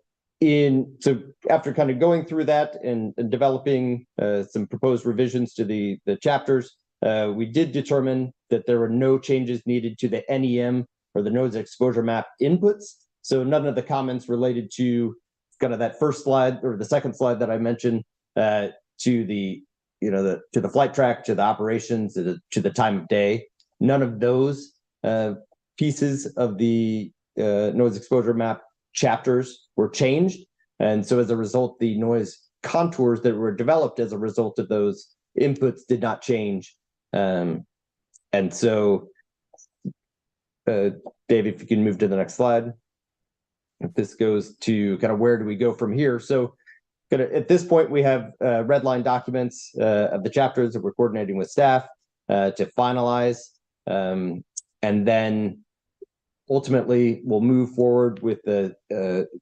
after kind of going through that and developing some proposed revisions to the chapters, we did determine that there were no changes needed to the NEM or the noise exposure map inputs. So none of the comments related to kind of that first slide or the second slide that I mentioned, to the to the flight track, to the operations, to the time of day. None of those pieces of the noise exposure map chapters were changed, and so as a result, the noise contours that were developed as a result of those inputs did not change. And so, Dave, if you can move to the next slide. If this goes to kind of where do we go from here? So at this point, we have red line documents of the chapters that we're coordinating with staff to finalize. And then ultimately, we'll move forward with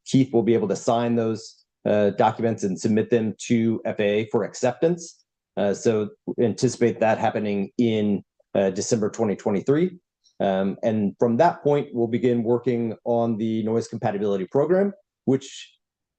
Keith will be able to sign those documents and submit them to FAA for acceptance. So anticipate that happening in December 2023. And from that point, we'll begin working on the noise compatibility program, which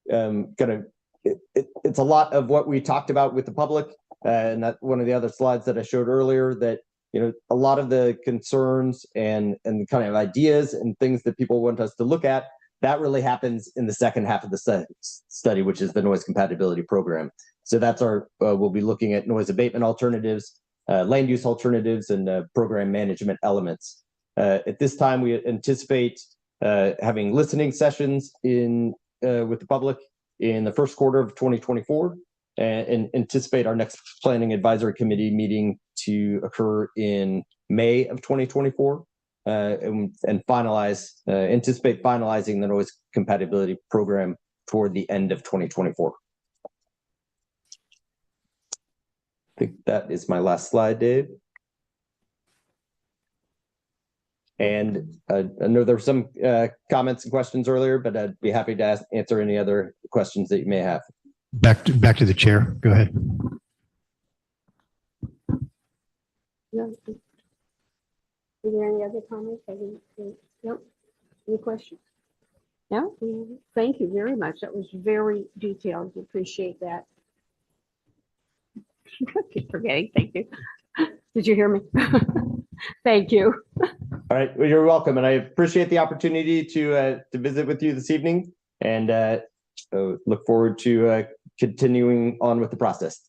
it's a lot of what we talked about with the public. And that one of the other slides that I showed earlier, that a lot of the concerns and the kind of ideas and things that people want us to look at, that really happens in the second half of the study, which is the noise compatibility program. So that's we'll be looking at noise abatement alternatives, land use alternatives, and program management elements. At this time, we anticipate having listening sessions with the public in the first quarter of 2024, and anticipate our next planning advisory committee meeting to occur in May of 2024, and anticipate finalizing the noise compatibility program toward the end of 2024. I think that is my last slide, Dave. And I know there were some comments and questions earlier, but I'd be happy to answer any other questions that you may have. Back to the chair. Go ahead. No. Are there any other comments? No. Any questions? No? Thank you very much. That was very detailed. Appreciate that. I keep forgetting. Thank you. Did you hear me? Thank you. All right. Well, you're welcome. And I appreciate the opportunity to visit with you this evening, and look forward to continuing on with the process.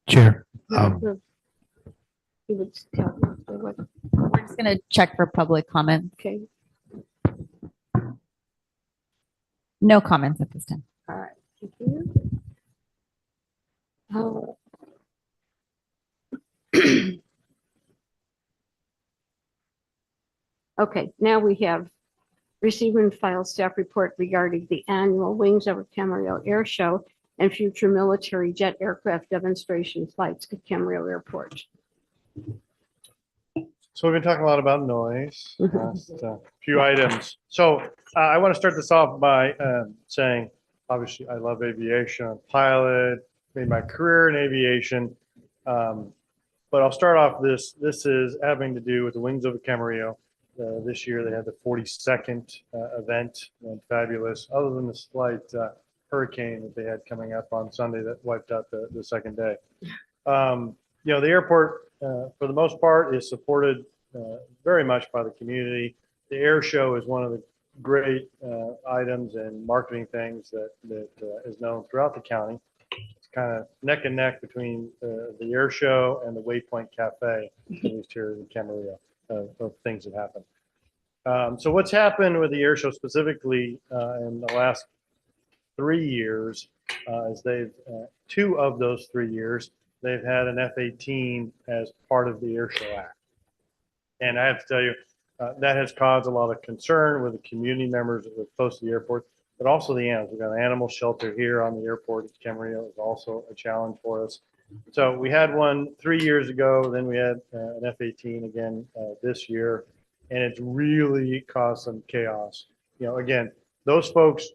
Chair. He would tell me what. We're just going to check for public comment. Okay. No comments at this time. All right. Thank you. Okay, now we have receive and file staff report regarding the annual Wings Over Camarillo Air Show and future military jet aircraft demonstration flights at Camarillo Airport. So we've been talking a lot about noise, Mhm. a few items. So I want to start this off by saying, obviously, I love aviation. I'm a pilot, made my career in aviation. But I'll start off this is having to do with the Wings Over Camarillo. This year they had the 42nd event, and fabulous, other than the slight hurricane that they had coming up on Sunday that wiped out the second day. The airport, for the most part, is supported very much by the community. The air show is one of the great items and marketing things that is known throughout the county. It's kind of neck and neck between the air show and the Waypoint Cafe, at least here in Camarillo, of things that happen. So what's happened with the air show specifically in the last 3 years is two of those 3 years, they've had an F-18 as part of the Air Show Act. And I have to tell you, that has caused a lot of concern with the community members that live close to the airport, but also the animals. We've got an animal shelter here on the airport at Camarillo is also a challenge for us. So we had one 3 years ago, then we had an F-18 again this year, and it's really caused some chaos. Again, those folks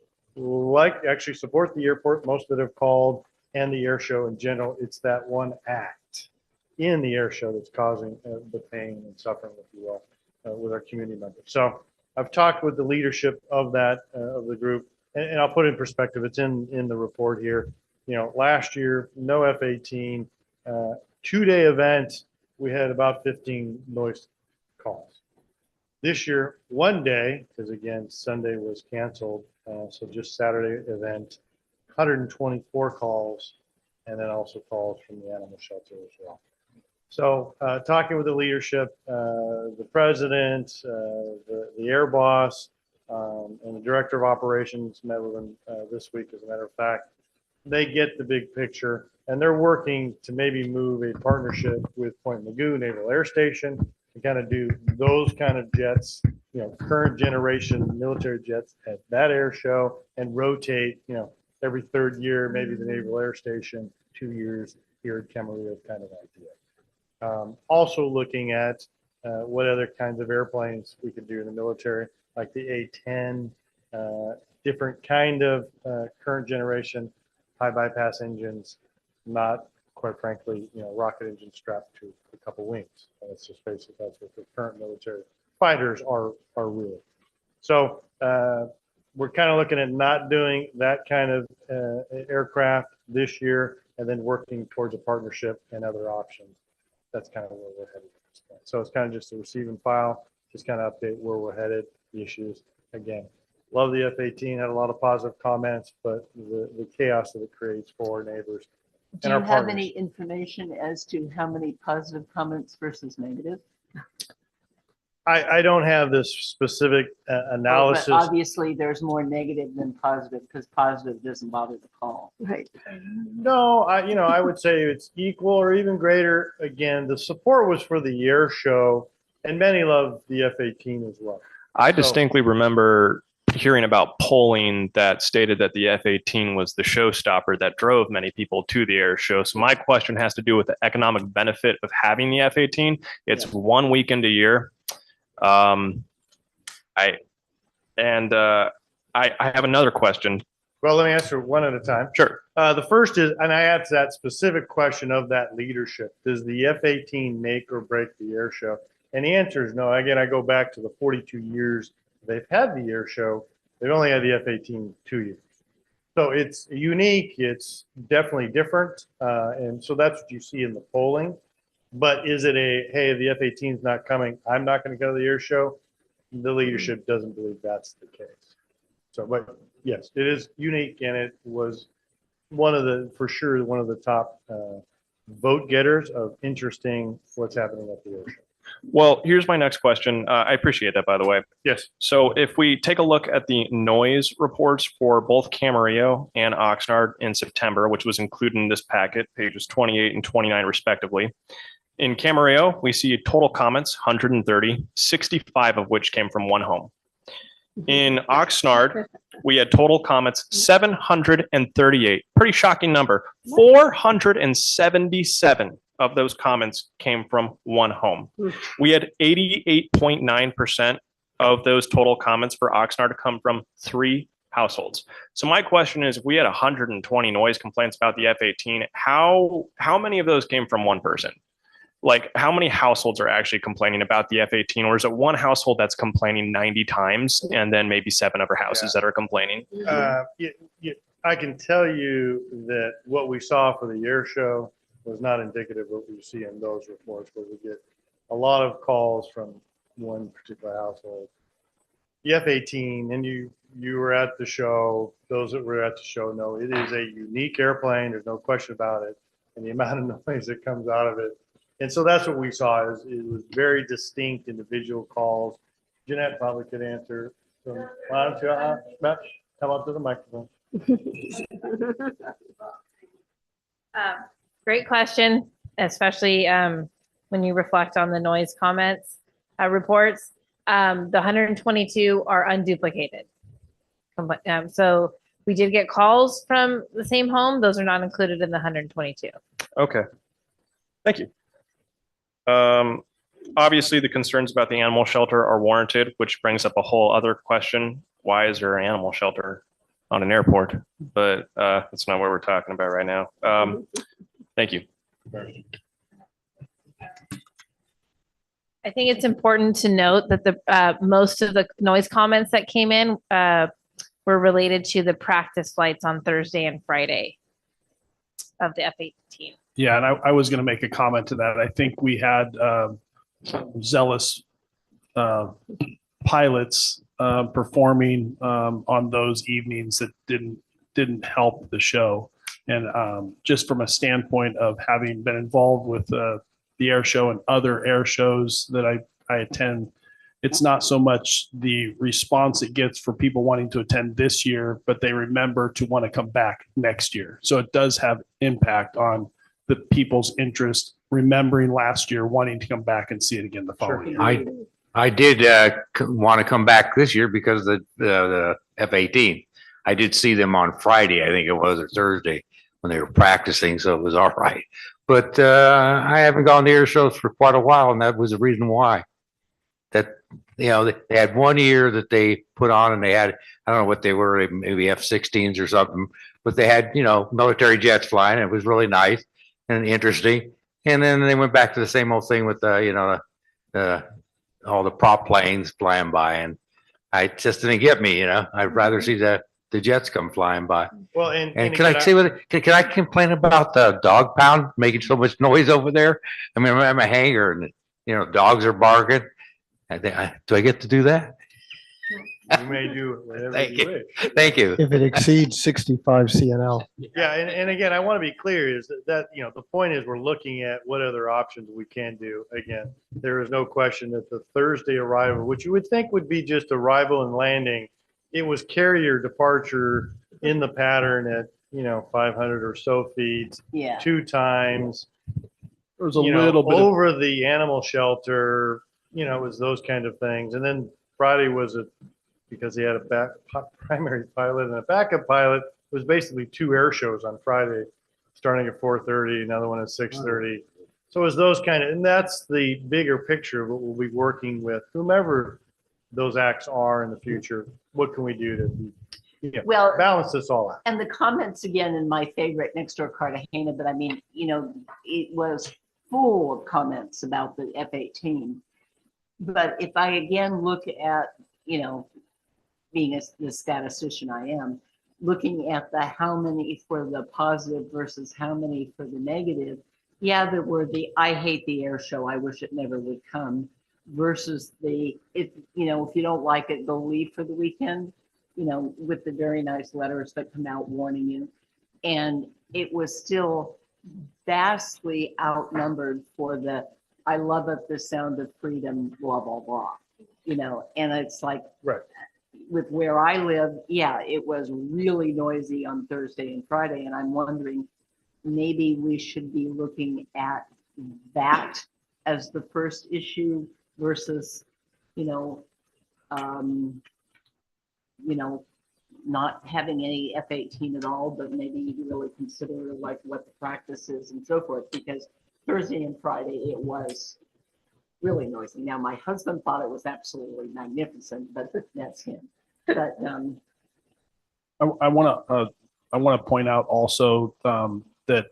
actually support the airport. Most of it have called, and the air show in general. It's that one act in the air show that's causing the pain and suffering, if you will, with our community members. So I've talked with the leadership of that, of the group, and I'll put it in perspective. It's in the report here. Last year, no F-18, 2-day event, we had about 15 noise calls. This year, 1 day, because again, Sunday was canceled, so just Saturday event, 124 calls, and then also calls from the animal shelter as well. So talking with the leadership, the president, the air boss, and the director of operations met with them this week, as a matter of fact. They get the big picture, and they're working to maybe move a partnership with Point Mugu Naval Air Station to kind of do those kind of jets, current generation military jets at that air show, and rotate, every 3rd year, maybe the Naval Air Station, 2 years here at Camarillo kind of idea. Also looking at what other kinds of airplanes we could do in the military, like the A-10, different kind of current generation high bypass engines, not quite frankly, rocket engine strapped to a couple wings. That's just basically, that's what the current military fighters are really. So we're kind of looking at not doing that kind of aircraft this year, and then working towards a partnership and other options. That's kind of where we're headed at this point. So it's kind of just a receive and file, just kind of update where we're headed, the issues. Again, love the F-18, had a lot of positive comments, but the chaos that it creates for our neighbors. Do and you our have partners. any information as to how many positive comments versus negative? I don't have this specific But analysis. obviously, there's more negative than positive because positive doesn't bother to call. Right. No, I would say it's equal or even greater. Again, the support was for the air show, and many love the F-18 as well. I So- distinctly remember hearing about polling that stated that the F-18 was the showstopper that drove many people to the air show. So my question has to do with the economic benefit of having the F-18. It's Yeah. 1 weekend a year. I have another question. Well, let me answer one at a time. Sure. The first is, and I asked that specific question of that leadership. Does the F-18 make or break the air show? And the answer is no. Again, I go back to the 42 years they've had the air show. They've only had the F-18 2 years. So it's unique. It's definitely different. And so that's what you see in the polling. But is it hey, the F-18 is not coming, I'm not going to go to the air show? The leadership doesn't believe that's the case. So, but yes, it is unique, and it was for sure, one of the top vote getters of interesting what's happening at the air show. Well, here's my next question. I appreciate that, by the way. Yes. So if we take a look at the noise reports for both Camarillo and Oxnard in September, which was included in this packet, pages 28 and 29 respectively. In Camarillo, we see total comments, 130, 65 of which came from one home. In Oxnard, we had total comments, 738. Pretty shocking number. 477 of those comments came from one home. We had 88.9% of those total comments for Oxnard come from 3 households. So my question is, if we had 120 noise complaints about the F-18, how many of those came from one person? Like, how many households are actually complaining about the F-18, or is it one household that's complaining 90 times and then maybe 7 other houses that are complaining? I can tell you that what we saw for the air show was not indicative of what we see in those reports, where we get a lot of calls from one particular household. The F-18, and you were at the show, those that were at the show know it is a unique airplane. There's no question about it. And the amount of noise that comes out of it. And so that's what we saw, is it was very distinct individual calls. Jeanette probably could answer. So why don't you, Matt, come up to the microphone. Great question, especially when you reflect on the noise comments reports. The 122 are unduplicated. So we did get calls from the same home. Those are not included in the 122. Okay. Thank you. Obviously, the concerns about the animal shelter are warranted, which brings up a whole other question. Why is there an animal shelter on an airport? But that's not what we're talking about right now. Thank you. I think it's important to note that the most of the noise comments that came in were related to the practice flights on Thursday and Friday of the F-18. Yeah, and I was going to make a comment to that. I think we had zealous pilots performing on those evenings that didn't help the show. And just from a standpoint of having been involved with the air show and other air shows that I attend, it's not so much the response it gets for people wanting to attend this year, but they remember to want to come back next year. So it does have impact on the people's interest, remembering last year, wanting to come back and see it again the following year. I did want to come back this year because of the F-18. I did see them on Friday, I think it was, or Thursday, when they were practicing, so it was all right. But I haven't gone to air shows for quite a while, and that was the reason why. That, they had 1 year that they put on, and they had, I don't know what they were, maybe F-16s or something, but they had, military jets flying. And it was really nice and interesting. And then they went back to the same old thing with all the prop planes flying by. And I just didn't get me, I'd rather see the jets come flying by. Well, And can I say can I complain about the dog pound making so much noise over there? I mean, I'm a hangar and, dogs are barking. Do I get to do that? You may do it whenever Thank you you. wish. Thank you. If it exceeds 65 CNL. Yeah, and again, I want to be clear is that, the point is we're looking at what other options we can do. Again, there is no question that the Thursday arrival, which you would think would be just arrival and landing, it was carrier departure in the pattern at, 500 or so feet, Yeah. 2 times, There was a little bit of, over the animal shelter, it was those kind of things. And then Friday was because he had a primary pilot and a backup pilot, it was basically 2 air shows on Friday, starting at 4:30, another one at 6:30. So it was those and that's the bigger picture of what we'll be working with, whomever those acts are in the future. What can we do to Well, balance this all out? and the comments again in my favorite next door Cartagena, but I mean, it was full of comments about the F-18. But if I again look at, being the statistician I am, looking at the how many for the positive versus how many for the negative, yeah, there were the I hate the air show, I wish it never would come, versus if you don't like it, go leave for the weekend, with the very nice letters that come out warning you. And it was still vastly outnumbered for the I love it, the sound of freedom, blah, blah, blah. And it's like, Right. With where I live, yeah, it was really noisy on Thursday and Friday. And I'm wondering, maybe we should be looking at that as the first issue versus, not having any F-18 at all, but maybe you really consider like what the practice is and so forth, because Thursday and Friday, it was really noisy. Now, my husband thought it was absolutely magnificent, but that's him. But I want to point out also that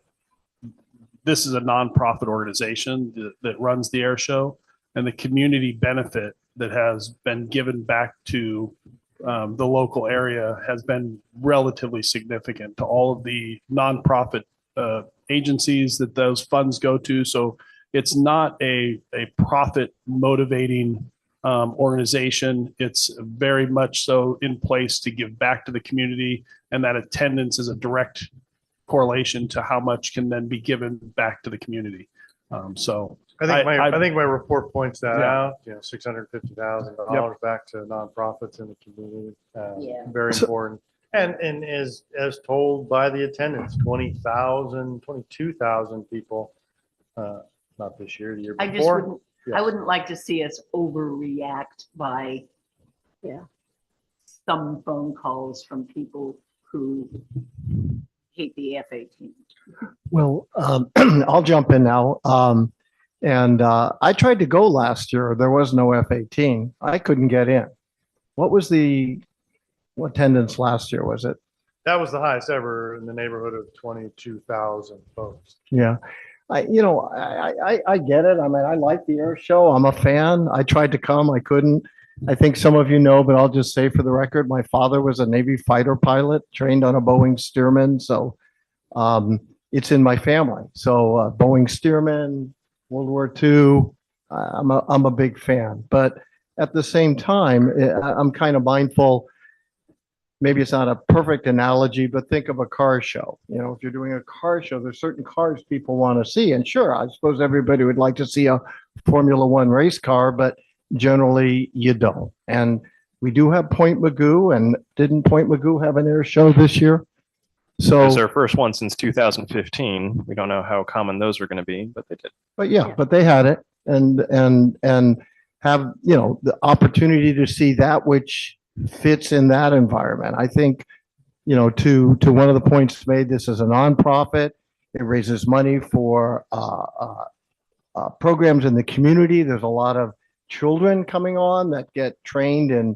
this is a nonprofit organization that runs the air show, and the community benefit that has been given back to the local area has been relatively significant to all of the nonprofit agencies that those funds go to. So it's not a profit motivating organization. It's very much so in place to give back to the community, and that attendance is a direct correlation to how much can then be given back to the community. So I think my report points that Yeah. out, $650,000 back to nonprofits in the community. Yeah. Very important. And as told by the attendance, 22,000 people, not this year, the year I just before. I wouldn't like to see us overreact by some phone calls from people who hate the F-18. Well, I'll jump in now. I tried to go last year. There was no F-18. I couldn't get in. What was the attendance last year? Was it? That was the highest ever in the neighborhood of 22,000 folks. Yeah. I get it. I mean, I like the air show. I'm a fan. I tried to come. I couldn't. I think some of you know, but I'll just say for the record, my father was a Navy fighter pilot trained on a Boeing Stearman. So it's in my family. So Boeing Stearman, World War II, I'm a big fan. But at the same time, I'm kind of mindful. Maybe it's not a perfect analogy, but think of a car show. If you're doing a car show, there's certain cars people want to see. And sure, I suppose everybody would like to see a Formula One race car, but generally you don't. And we do have Point Magoo, and didn't Point Magoo have an air show this year? So It's our first one since 2015. We don't know how common those are going to be, but they did. but they had it, and have the opportunity to see that which fits in that environment. I think to one of the points made, this is a nonprofit. It raises money for programs in the community. There's a lot of children coming on that get trained in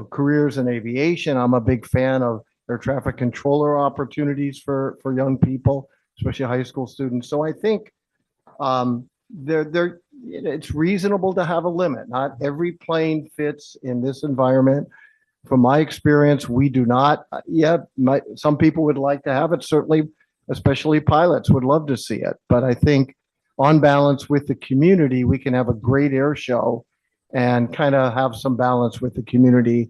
careers in aviation. I'm a big fan of their traffic controller opportunities for young people, especially high school students. So I think it's reasonable to have a limit. Not every plane fits in this environment. From my experience, we do not. Yeah, some people would like to have it. Certainly, especially pilots would love to see it. But I think on balance with the community, we can have a great air show and kind of have some balance with the community.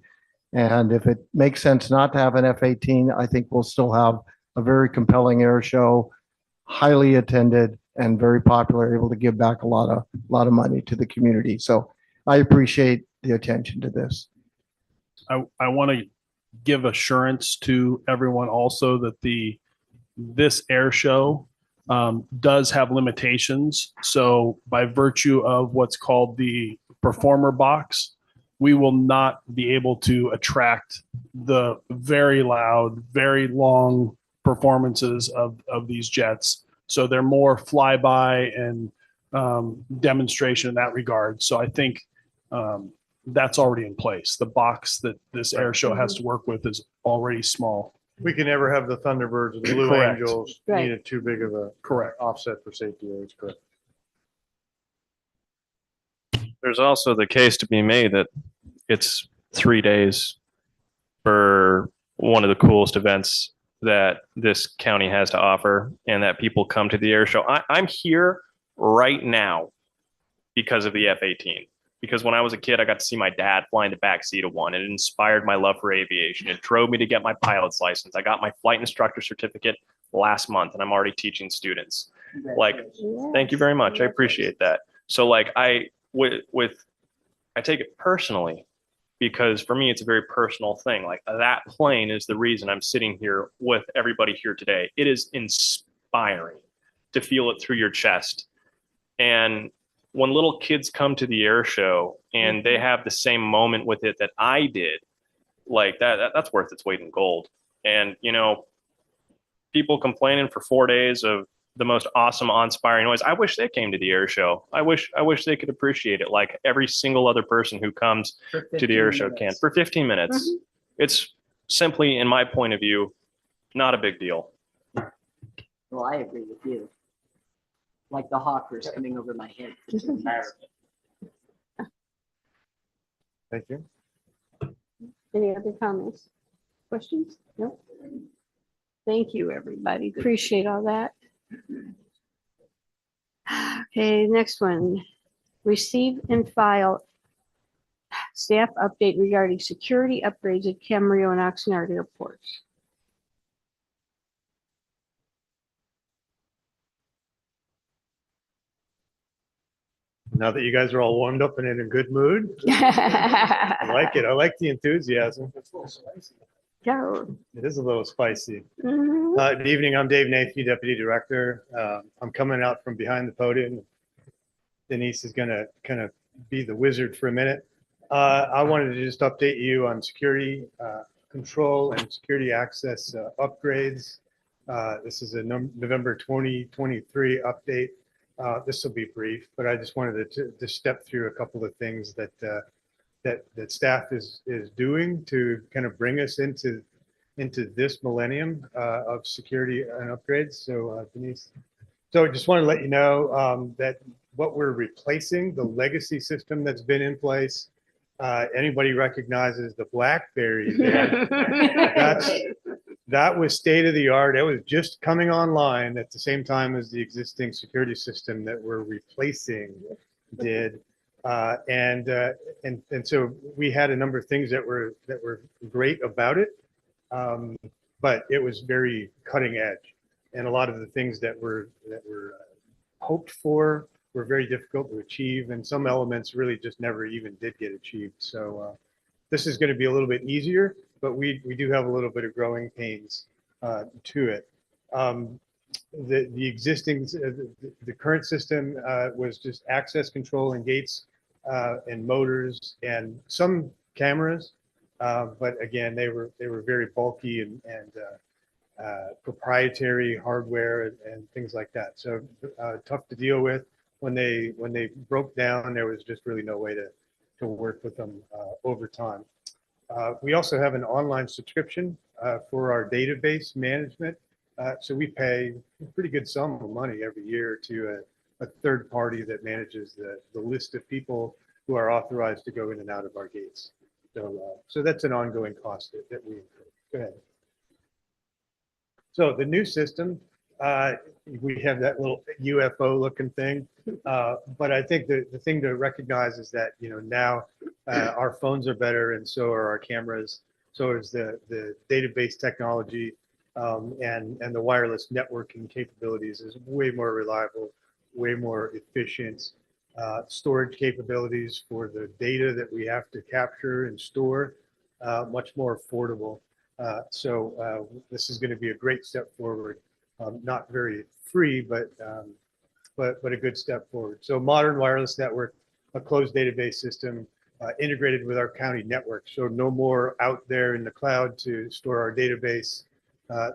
And if it makes sense not to have an F-18, I think we'll still have a very compelling air show, highly attended and very popular, able to give back a lot of money to the community. So I appreciate the attention to this. I want to give assurance to everyone also that this air show does have limitations. So by virtue of what's called the performer box, we will not be able to attract the very loud, very long performances of these jets. So they're more flyby and demonstration in that regard. So I think that's already in place. The box that this air show has to work with is already small. We can never have the Thunderbirds or the Blue Correct. Angels Right. needed too big of a Correct. offset for safety areas. Correct. There's also the case to be made that it's 3 days for one of the coolest events that this county has to offer, and that people come to the air show. I'm here right now because of the F-18. Because when I was a kid, I got to see my dad fly in the back seat of one. It inspired my love for aviation. It drove me to get my pilot's license. I got my flight instructor certificate last month, and I'm already teaching students. Like, thank you very much. I appreciate that. So like I take it personally, because for me, it's a very personal thing. Like, that plane is the reason I'm sitting here with everybody here today. It is inspiring to feel it through your chest. And when little kids come to the air show and they have the same moment with it that I did, like that's worth its weight in gold. And, you know, people complaining for 4 days of the most awesome, awe-inspiring noise. I wish they came to the air show. I wish they could appreciate it like every single other person who comes to the air show can for 15 minutes. Mhm. It's simply, in my point of view, not a big deal. Well, I agree with you. Like the hawkers coming over my head. Thank you. Any other comments? Questions? No? Thank you, everybody. Appreciate all that. Okay, next one. Receive and file staff update regarding security upgrades at Camarillo and Oxnard airports. Now that you guys are all warmed up and in a good mood, I like it. I like the enthusiasm. Go. It is a little spicy. Mhm. Good evening. I'm Dave Nathy, Deputy Director. I'm coming out from behind the podium. Denise is going to kind of be the wizard for a minute. I wanted to just update you on security control and security access upgrades. This is a November 2023 update. This will be brief, but I just wanted to step through a couple of things that that staff is doing to kind of bring us into this millennium of security and upgrades. So Denise, so I just want to let you know that what we're replacing, the legacy system that's been in place, anybody recognizes the BlackBerry there. That was state of the art. It was just coming online at the same time as the existing security system that we're replacing did. And so we had a number of things that were great about it, but it was very cutting edge. And a lot of the things that were hoped for were very difficult to achieve, and some elements really just never even did get achieved. So this is going to be a little bit easier, but we do have a little bit of growing pains to it. The existing, the current system was just access control and gates and motors and some cameras, but again, they were very bulky and proprietary hardware and things like that. So tough to deal with. When they broke down, there was just really no way to work with them over time. We also have an online subscription for our database management. So we pay a pretty good sum of money every year to a third party that manages the list of people who are authorized to go in and out of our gates. So that's an ongoing cost that we incur. Go ahead. So the new system, we have that little UFO looking thing. But I think the thing to recognize is that, now our phones are better and so are our cameras. So is the database technology, and the wireless networking capabilities is way more reliable, way more efficient. Storage capabilities for the data that we have to capture and store, much more affordable. So this is going to be a great step forward. Not very free, but a good step forward. So modern wireless network, a closed database system, integrated with our county network. So no more out there in the cloud to store our database.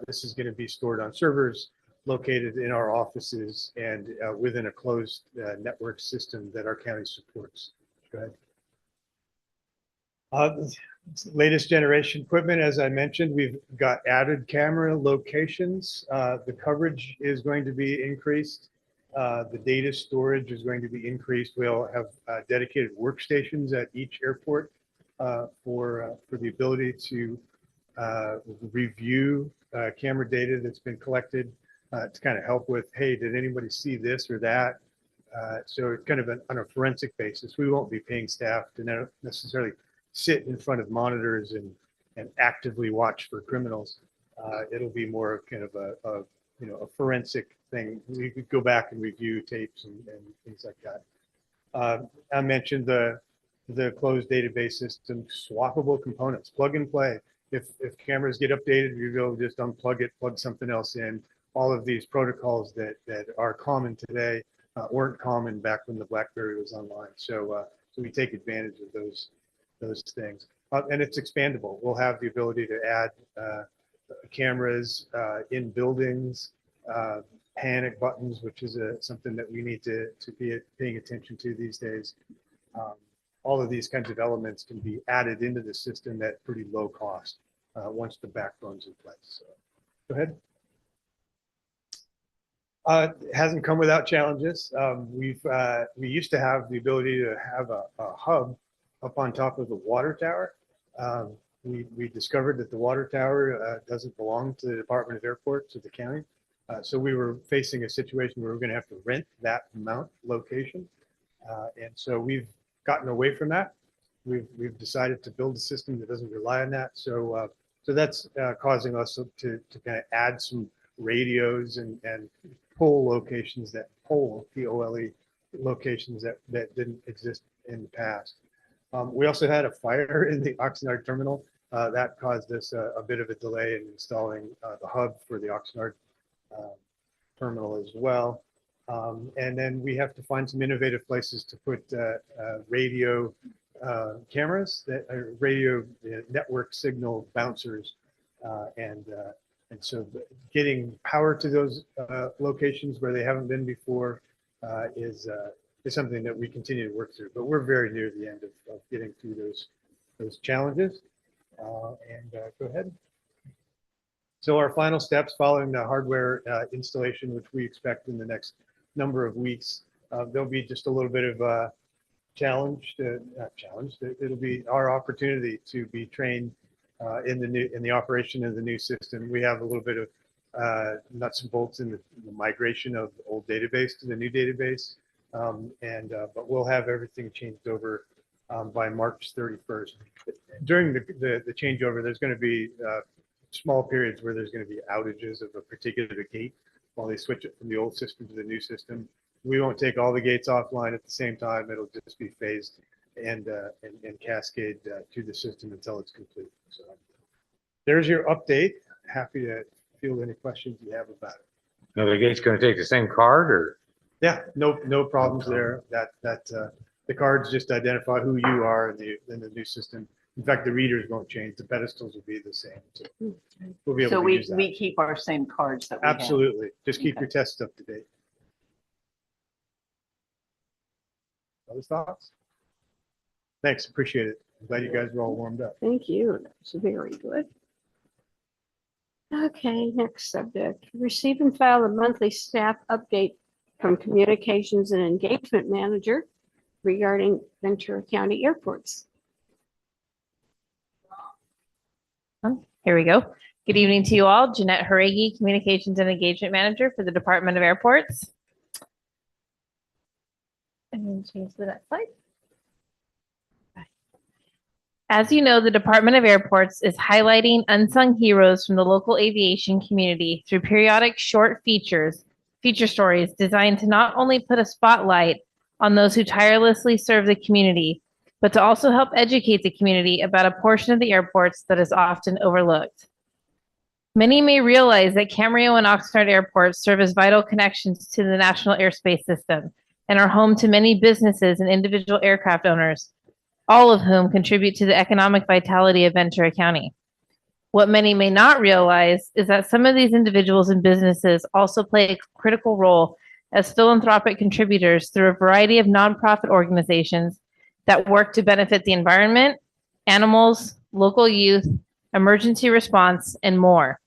This is going to be stored on servers located in our offices and within a closed network system that our county supports. Go ahead. Latest generation equipment, as I mentioned, we've got added camera locations. The coverage is going to be increased. The data storage is going to be increased. We'll have dedicated workstations at each airport for the ability to review camera data that's been collected to kind of help with, hey, did anybody see this or that? So it's kind of on a forensic basis. We won't be paying staff to necessarily sit in front of monitors and actively watch for criminals. It'll be more kind of a forensic thing. We could go back and review tapes and things like that. I mentioned the closed database system, swappable components, plug and play. If cameras get updated, you go just unplug it, plug something else in. All of these protocols that are common today weren't common back when the BlackBerry was online. So we take advantage of those things. And it's expandable. We'll have the ability to add cameras in buildings, panic buttons, which is something that we need to be paying attention to these days. All of these kinds of elements can be added into the system at pretty low cost once the backbone's in place. So, go ahead. It hasn't come without challenges. We used to have the ability to have a hub up on top of the water tower. We discovered that the water tower doesn't belong to the Department of Airports or the county. So we were facing a situation where we're going to have to rent that mount location. And so we've gotten away from that. We've decided to build a system that doesn't rely on that. So that's causing us to kind of add some radios and pole locations P-O-L-E locations that didn't exist in the past. We also had a fire in the Oxnard terminal. That caused us a bit of a delay in installing the hub for the Oxnard terminal as well. And then we have to find some innovative places to put radio cameras, that are radio network signal bouncers. And so getting power to those locations where they haven't been before is something that we continue to work through. But we're very near the end of getting through those challenges. Go ahead. So our final steps following the hardware installation, which we expect in the next number of weeks, there'll be just a little bit of a challenge. It'll be our opportunity to be trained in the operation of the new system. We have a little bit of nuts and bolts in the migration of the old database to the new database, but we'll have everything changed over by March 31st. During the changeover, there's going to be small periods where there's going to be outages of a particular gate while they switch it from the old system to the new system. We won't take all the gates offline at the same time. It'll just be phased and cascade to the system until it's complete. So there's your update. Happy to field any questions you have about it. Now the gate's going to take the same card, or? Yeah, no problems there. The cards just identify who you are in the new system. In fact, the readers won't change. The pedestals will be the same. So we'll be able to use that. We keep our same cards that we have. Absolutely. Just keep Okay. your tests up to date. Other thoughts? Thanks. Appreciate it. I'm glad you guys are all warmed up. Thank you. That's very good. Okay, next subject. Receive and file a monthly staff update from Communications and Engagement Manager regarding Ventura County airports. Here we go. Good evening to you all. Jeanette Haregi, Communications and Engagement Manager for the Department of Airports. And then change to the next slide. As you know, the Department of Airports is highlighting unsung heroes from the local aviation community through periodic short feature stories designed to not only put a spotlight on those who tirelessly serve the community, but to also help educate the community about a portion of the airports that is often overlooked. Many may realize that Camarillo and Oxnard airports serve as vital connections to the national airspace system and are home to many businesses and individual aircraft owners, all of whom contribute to the economic vitality of Ventura County. What many may not realize is that some of these individuals and businesses also play a critical role as philanthropic contributors through a variety of nonprofit organizations that work to benefit the environment, animals, local youth, emergency response, and more.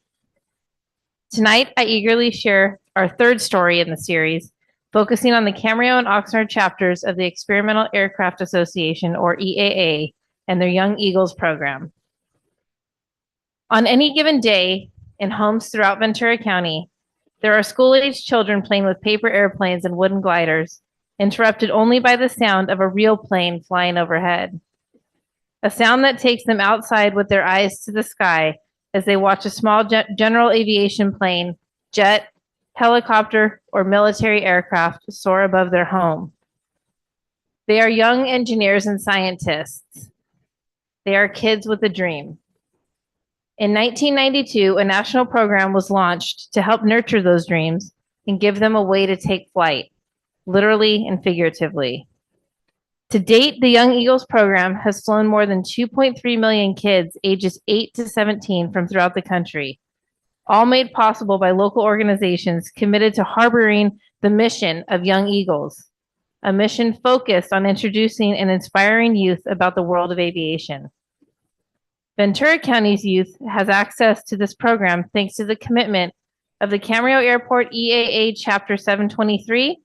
Tonight, I eagerly share our third story in the series, focusing on the Camarillo and Oxnard chapters of the Experimental Aircraft Association, or EAA, and their Young Eagles program. On any given day, in homes throughout Ventura County, there are school-aged children playing with paper airplanes and wooden gliders, interrupted only by the sound of a real plane flying overhead. A sound that takes them outside with their eyes to the sky as they watch a small general aviation plane, jet, helicopter, or military aircraft soar above their home. They are young engineers and scientists. They are kids with a dream. In 1992, a national program was launched to help nurture those dreams and give them a way to take flight, literally and figuratively. To date, the Young Eagles program has flown more than 2.3 million kids ages 8 to 17 from throughout the country, all made possible by local organizations committed to harboring the mission of Young Eagles, a mission focused on introducing and inspiring youth about the world of aviation. Ventura County's youth has access to this program thanks to the commitment of the Camarillo Airport EAA Chapter 723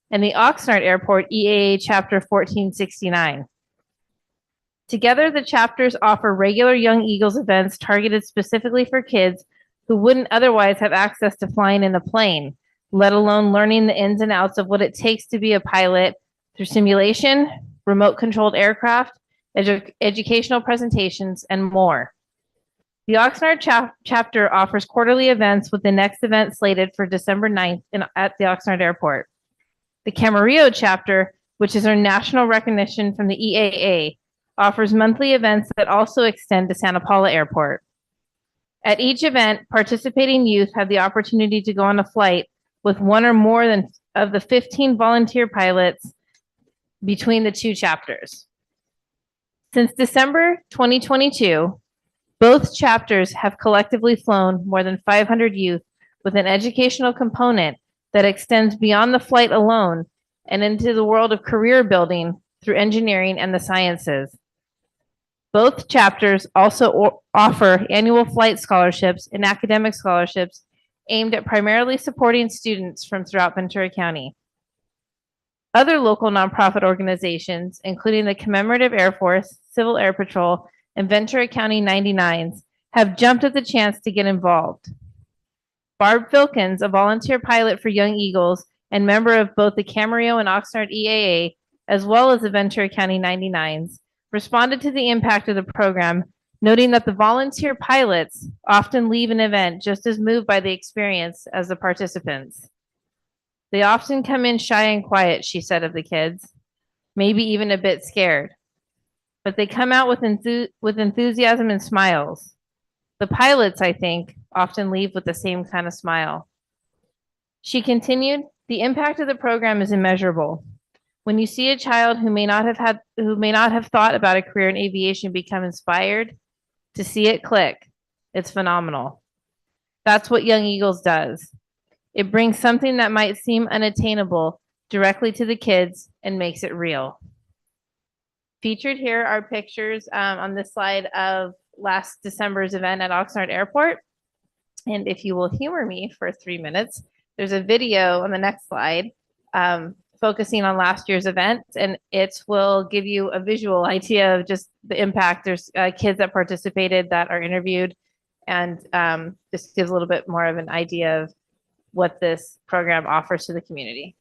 and the Oxnard Airport EAA Chapter 1469. Together, the chapters offer regular Young Eagles events targeted specifically for kids who wouldn't otherwise have access to flying in a plane, let alone learning the ins and outs of what it takes to be a pilot through simulation, remote-controlled aircraft, educational presentations, and more. The Oxnard chapter offers quarterly events with the next event slated for December 9th at the Oxnard Airport. The Camarillo chapter, which is our national recognition from the EAA, offers monthly events that also extend to Santa Paula Airport. At each event, participating youth have the opportunity to go on a flight with one or more of the 15 volunteer pilots between the two chapters. Since December 2022, both chapters have collectively flown more than 500 youth with an educational component that extends beyond the flight alone and into the world of career building through engineering and the sciences. Both chapters also offer annual flight scholarships and academic scholarships aimed at primarily supporting students from throughout Ventura County. Other local nonprofit organizations, including the Commemorative Air Force, Civil Air Patrol, and Ventura County 99s, have jumped at the chance to get involved. Barb Filkins, a volunteer pilot for Young Eagles and member of both the Camarillo and Oxnard EAA, as well as the Ventura County 99s, responded to the impact of the program, noting that the volunteer pilots often leave an event just as moved by the experience as the participants. They often come in shy and quiet, she said of the kids, maybe even a bit scared. But they come out with enthusiasm and smiles. The pilots, I think, often leave with the same kind of smile. She continued, the impact of the program is immeasurable. When you see a child who may not have thought about a career in aviation become inspired, to see it click, it's phenomenal. That's what Young Eagles does. It brings something that might seem unattainable directly to the kids and makes it real. Featured here are pictures on this slide of last December's event at Oxnard Airport. And if you will humor me for 3 minutes, there's a video on the next slide focusing on last year's event, and it will give you a visual idea of just the impact. There's kids that participated that are interviewed and just gives a little bit more of an idea of what this program offers to the community.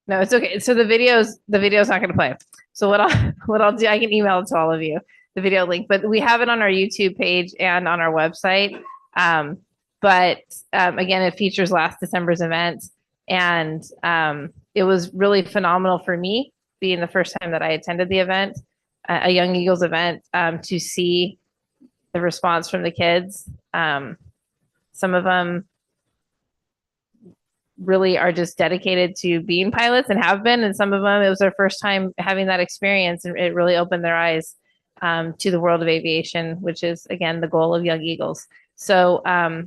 No, it's okay. So the video's not going to play. So what I'll do, I can email it to all of you, the video link, but we have it on our YouTube page and on our website. But again, it features last December's event, and it was really phenomenal for me, being the first time that I attended the event, a Young Eagles event, to see the response from the kids. Some of them really are just dedicated to being pilots and have been, and some of them, it was their first time having that experience, and it really opened their eyes to the world of aviation, which is, again, the goal of Young Eagles. So I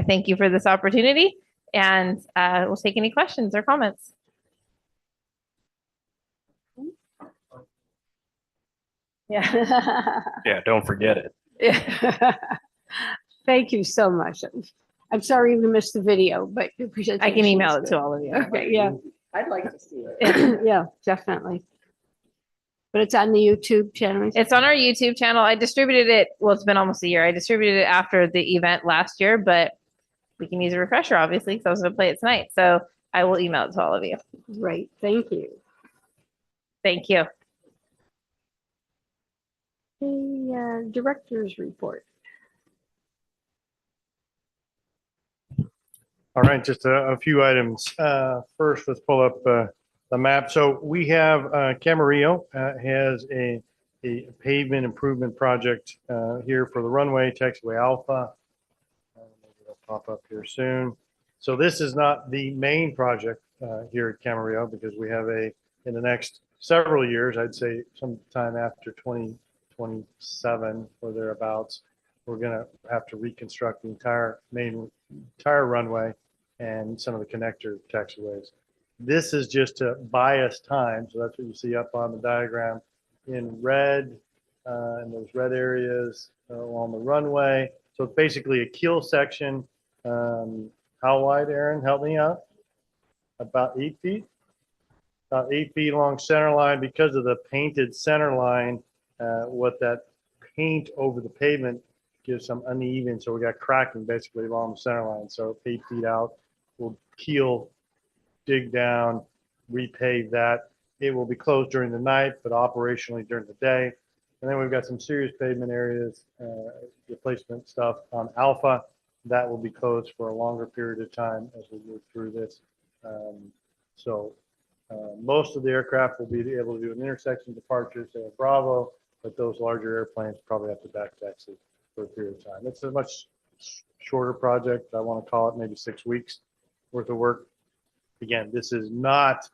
thank you for this opportunity, and we'll take any questions or comments. Yeah. Yeah, don't forget it. Thank you so much. I'm sorry we missed the video, but I can email it to all of you. Okay, yeah. I'd like to see it. Yeah, definitely. But it's on the YouTube channel. It's on our YouTube channel. I distributed it. Well, it's been almost a year. I distributed it after the event last year, but we can use a refresher, obviously, because I was going to play it tonight. So I will email it to all of you. Great, thank you. Thank you. The director's report. All right, just a few items. First, let's pull up the map. So we have Camarillo has a pavement improvement project here for the runway, taxiway Alpha. Maybe it'll pop up here soon. So this is not the main project here at Camarillo, because we have in the next several years, I'd say sometime after 2027 or thereabouts, we're going to have to reconstruct the entire runway and some of the connector taxiways. This is just to buy us time. So that's what you see up on the diagram in red, in those red areas along the runway. So it's basically a keel section. How wide, Aaron? Help me out. About 8 feet. About 8 feet along center line. Because of the painted center line, what that paint over the pavement gives some uneven. So we got cracking basically along the center line. So 8 feet out, we'll keel, dig down, repave that. It will be closed during the night, but operationally during the day. And then we've got some serious pavement areas, replacement stuff on Alpha. That will be closed for a longer period of time as we move through this. Most of the aircraft will be able to do an intersection departure, say at Bravo, but those larger airplanes probably have to back taxi for a period of time. It's a much shorter project. I want to call it maybe 6 weeks worth of work. Again, this is not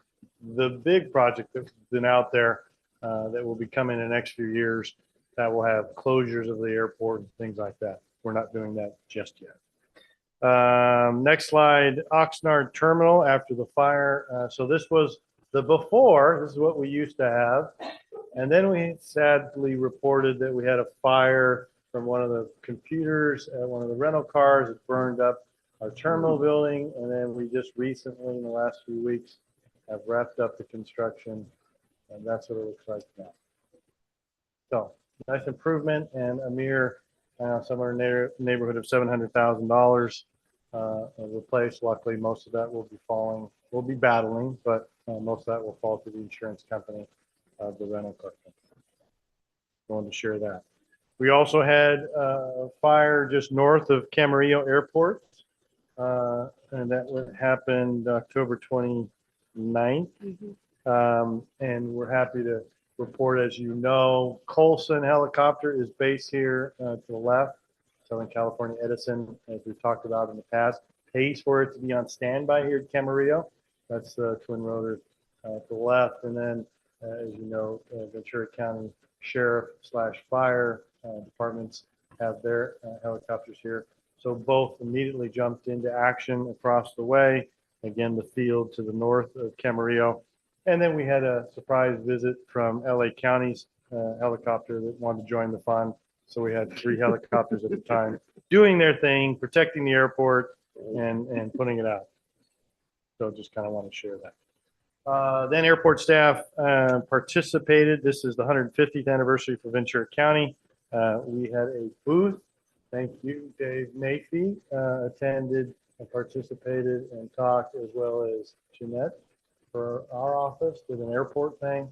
the big project that's been out there that will be coming in the next few years that will have closures of the airport and things like that. We're not doing that just yet. Next slide, Oxnard Terminal after the fire. So this was the before. This is what we used to have. And then we sadly reported that we had a fire from one of the computers at one of the rental cars. It burned up our terminal building. And then we just recently, in the last few weeks, have wrapped up the construction. And that's what it looks like now. So nice improvement, and a mere somewhere in the neighborhood of $700,000 replaced. Luckily, most of that will be falling. We'll be battling, but most of that will fall to the insurance company of the rental car company. Going to share that. We also had a fire just north of Camarillo Airport, and that happened October 29th. And we're happy to report, as you know, Colson Helicopter is based here to the left, Southern California Edison, as we've talked about in the past, pays for it to be on standby here at Camarillo. That's the twin rotor to the left. And then, as you know, Ventura County Sheriff / Fire departments have their helicopters here. So both immediately jumped into action across the way. Again, the field to the north of Camarillo. And then we had a surprise visit from LA County's helicopter that wanted to join the fun. So we had 3 helicopters at the time doing their thing, protecting the airport and putting it out. So just kind of want to share that. Then airport staff participated. This is the 150th anniversary for Ventura County. We had a booth. Thank you, Dave Mayfie, attended and participated and talked, as well as Jeanette for our office, did an airport thing.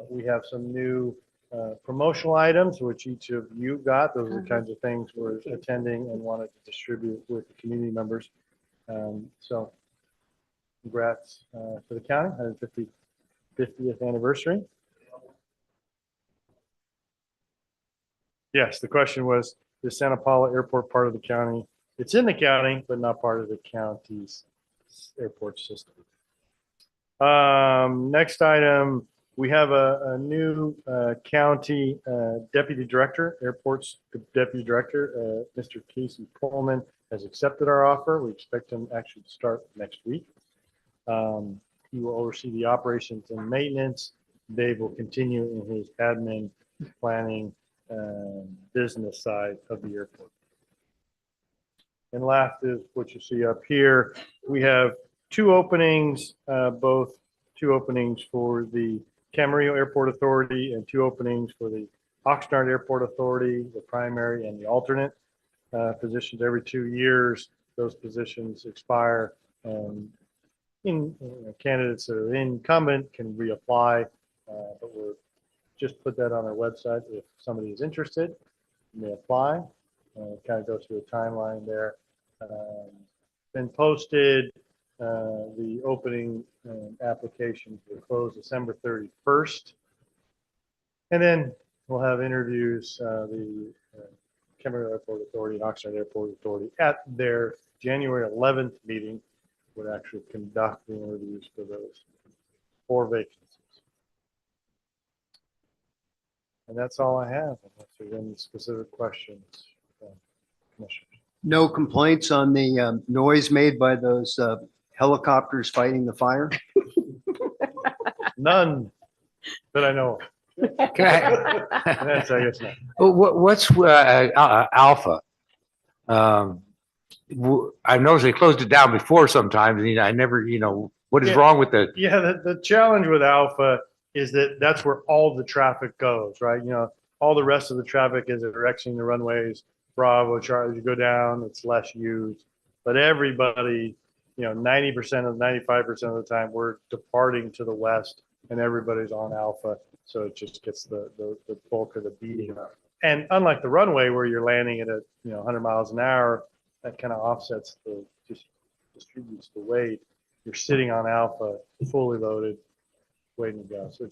We have some new promotional items, which each of you got. Those are the kinds of things we're attending and wanted to distribute with the community members. So congrats to the county, 150th anniversary. Yes, the question was, is Santa Paula Airport part of the county? It's in the county, but not part of the county's airport system. Next item, we have a new county deputy director, airports deputy director, Mr. Casey Pullman has accepted our offer. We expect him actually to start next week. He will oversee the operations and maintenance. Dave will continue in his admin, planning, business side of the airport. And last is what you see up here. We have two openings, two openings for the Camarillo Airport Authority and two openings for the Oxnard Airport Authority, the primary and the alternate positions. Every 2 years, those positions expire. Candidates that are incumbent can reapply, but we're just put that on our website. If somebody is interested, you may apply. Kind of go through a timeline there. Been posted. The opening applications will close December 31st. And then we'll have interviews, the Camarillo Airport Authority and Oxnard Airport Authority at their January 11th meeting would actually conduct the interviews for those 4 vacancies. And that's all I have, unless there's any specific questions from commissioners. No complaints on the noise made by those helicopters fighting the fire? None that I know of. That's, I guess, not. What's Alpha? I've noticed they closed it down before sometimes, and I never, what is wrong with the? Yeah, the challenge with Alpha is that that's where all the traffic goes, right? All the rest of the traffic is exiting the runways, Bravo, Charlie, you go down, it's less used. But everybody, 90% of 95% of the time, we're departing to the west and everybody's on Alpha. So it just gets the bulk of the beating. And unlike the runway where you're landing at 100 miles an hour, that kind of offsets just distributes the weight. You're sitting on Alpha, fully loaded, waiting to go. So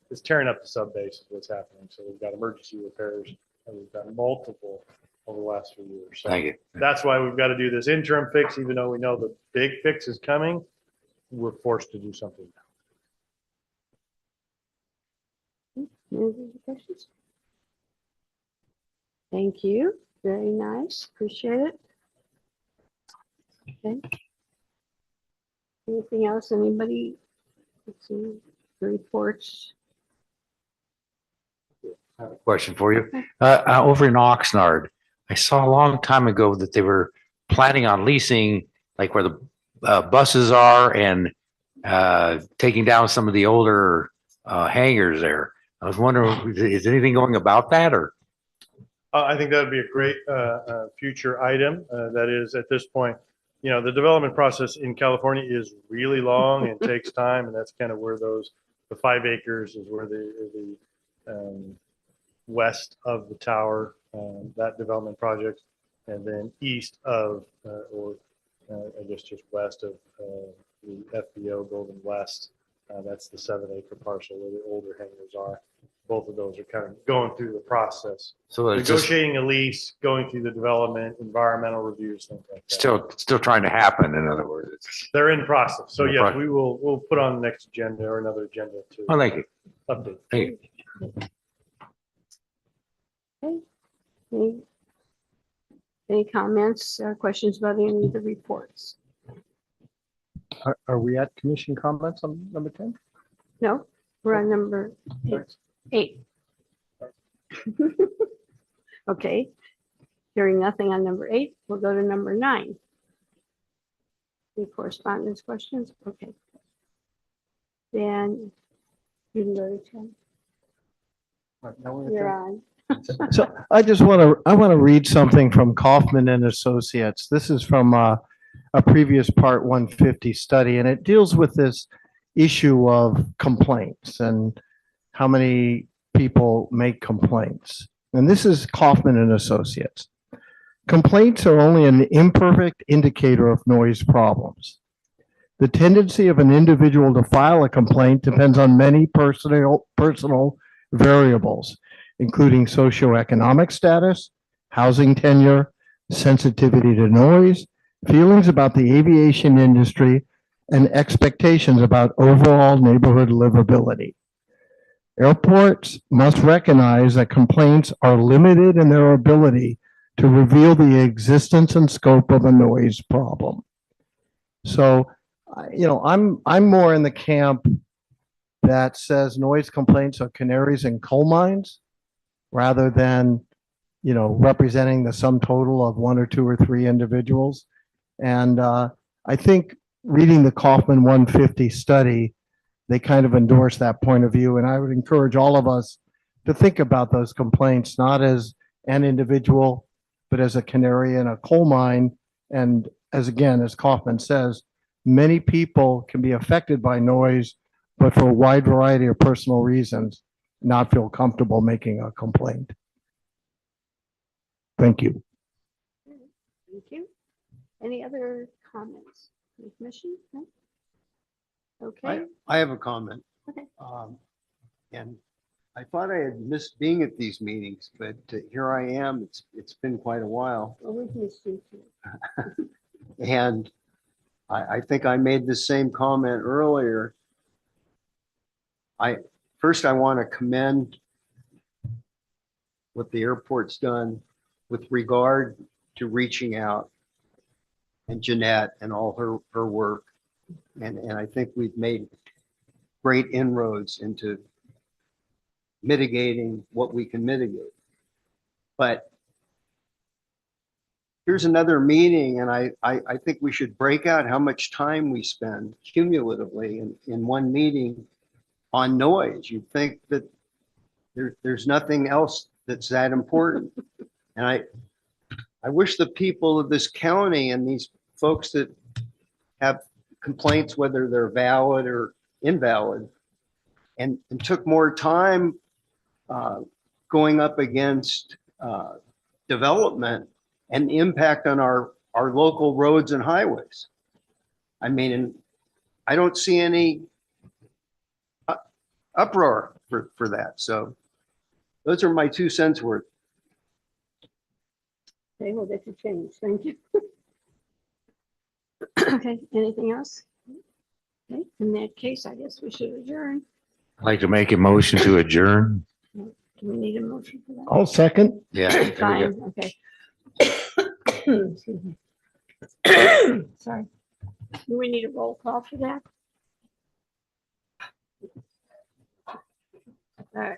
it's tearing up the sub base is what's happening. So we've got emergency repairs and we've got multiple over the last few years. So Thank you. that's why we've got to do this interim fix, even though we know the big fix is coming. We're forced to do something now. Any other questions? Thank you. Very nice. Appreciate it. Okay. Anything else? Anybody? Let's see. The reports. I have a question for you. Over in Oxnard, I saw a long time ago that they were planning on leasing, like where the buses are, and taking down some of the older hangars there. I was wondering, is anything going about that, or? I think that would be a great future item. That is, at this point, the development process in California is really long and takes time, and that's kind of where the 5 acres is where the west of the tower, that development project, and then east of, I guess just west of the FBO Golden West. That's the 7-acre parcel where the older hangars are. Both of those are kind of going through the process. So it's Negotiating a lease, going through the development, environmental reviews, things like that. still trying to happen, in other words. They're in process. So In yes, process. we'll put on the next agenda or another agenda to Oh, thank you. update. Thank you. Okay. Any comments or questions about any of the reports? Are we at commission comments on number 10? No, we're on number 8. Okay. Hearing nothing on number 8, we'll go to number 9. Any correspondence questions? Okay. Dan, you can go to 10. You're on. So I want to read something from Kaufman and Associates. This is from a previous Part 150 study, and it deals with this issue of complaints and how many people make complaints. And this is Kaufman and Associates. Complaints are only an imperfect indicator of noise problems. The tendency of an individual to file a complaint depends on many personal variables, including socioeconomic status, housing tenure, sensitivity to noise, feelings about the aviation industry, and expectations about overall neighborhood livability. Airports must recognize that complaints are limited in their ability to reveal the existence and scope of a noise problem. So, I'm more in the camp that says noise complaints are canaries in coal mines rather than, representing the sum total of one or two or three individuals. And I think reading the Kaufman 150 study, they kind of endorse that point of view. And I would encourage all of us to think about those complaints, not as an individual, but as a canary in a coal mine. And as Kaufman says, many people can be affected by noise, but for a wide variety of personal reasons, not feel comfortable making a complaint. Thank you. Thank you. Any other comments? Any Commission? No? Okay. I have a comment. Okay. And I thought I had missed being at these meetings, but here I am. It's been quite a while. Well, we've missed you too. And I think I made the same comment earlier. First, I want to commend what the airport's done with regard to reaching out, and Jeanette and all her work. And I think we've made great inroads into mitigating what we can mitigate. But here's another meeting, and I think we should break out how much time we spend cumulatively in one meeting on noise. You'd think that there's nothing else that's that important. And I wish the people of this county and these folks that have complaints, whether they're valid or invalid, and took more time going up against development and the impact on our local roads and highways. I mean, and I don't see any uproar for that. So those are my 2 cents worth. Okay, we'll get you changed. Thank you. Okay, anything else? Okay, in that case, I guess we should adjourn. I'd like to make a motion to adjourn. Do we need a motion for that? I'll second. Yeah. there we go. Fine, okay. Excuse me. Sorry. Do we need a roll call for that? All right.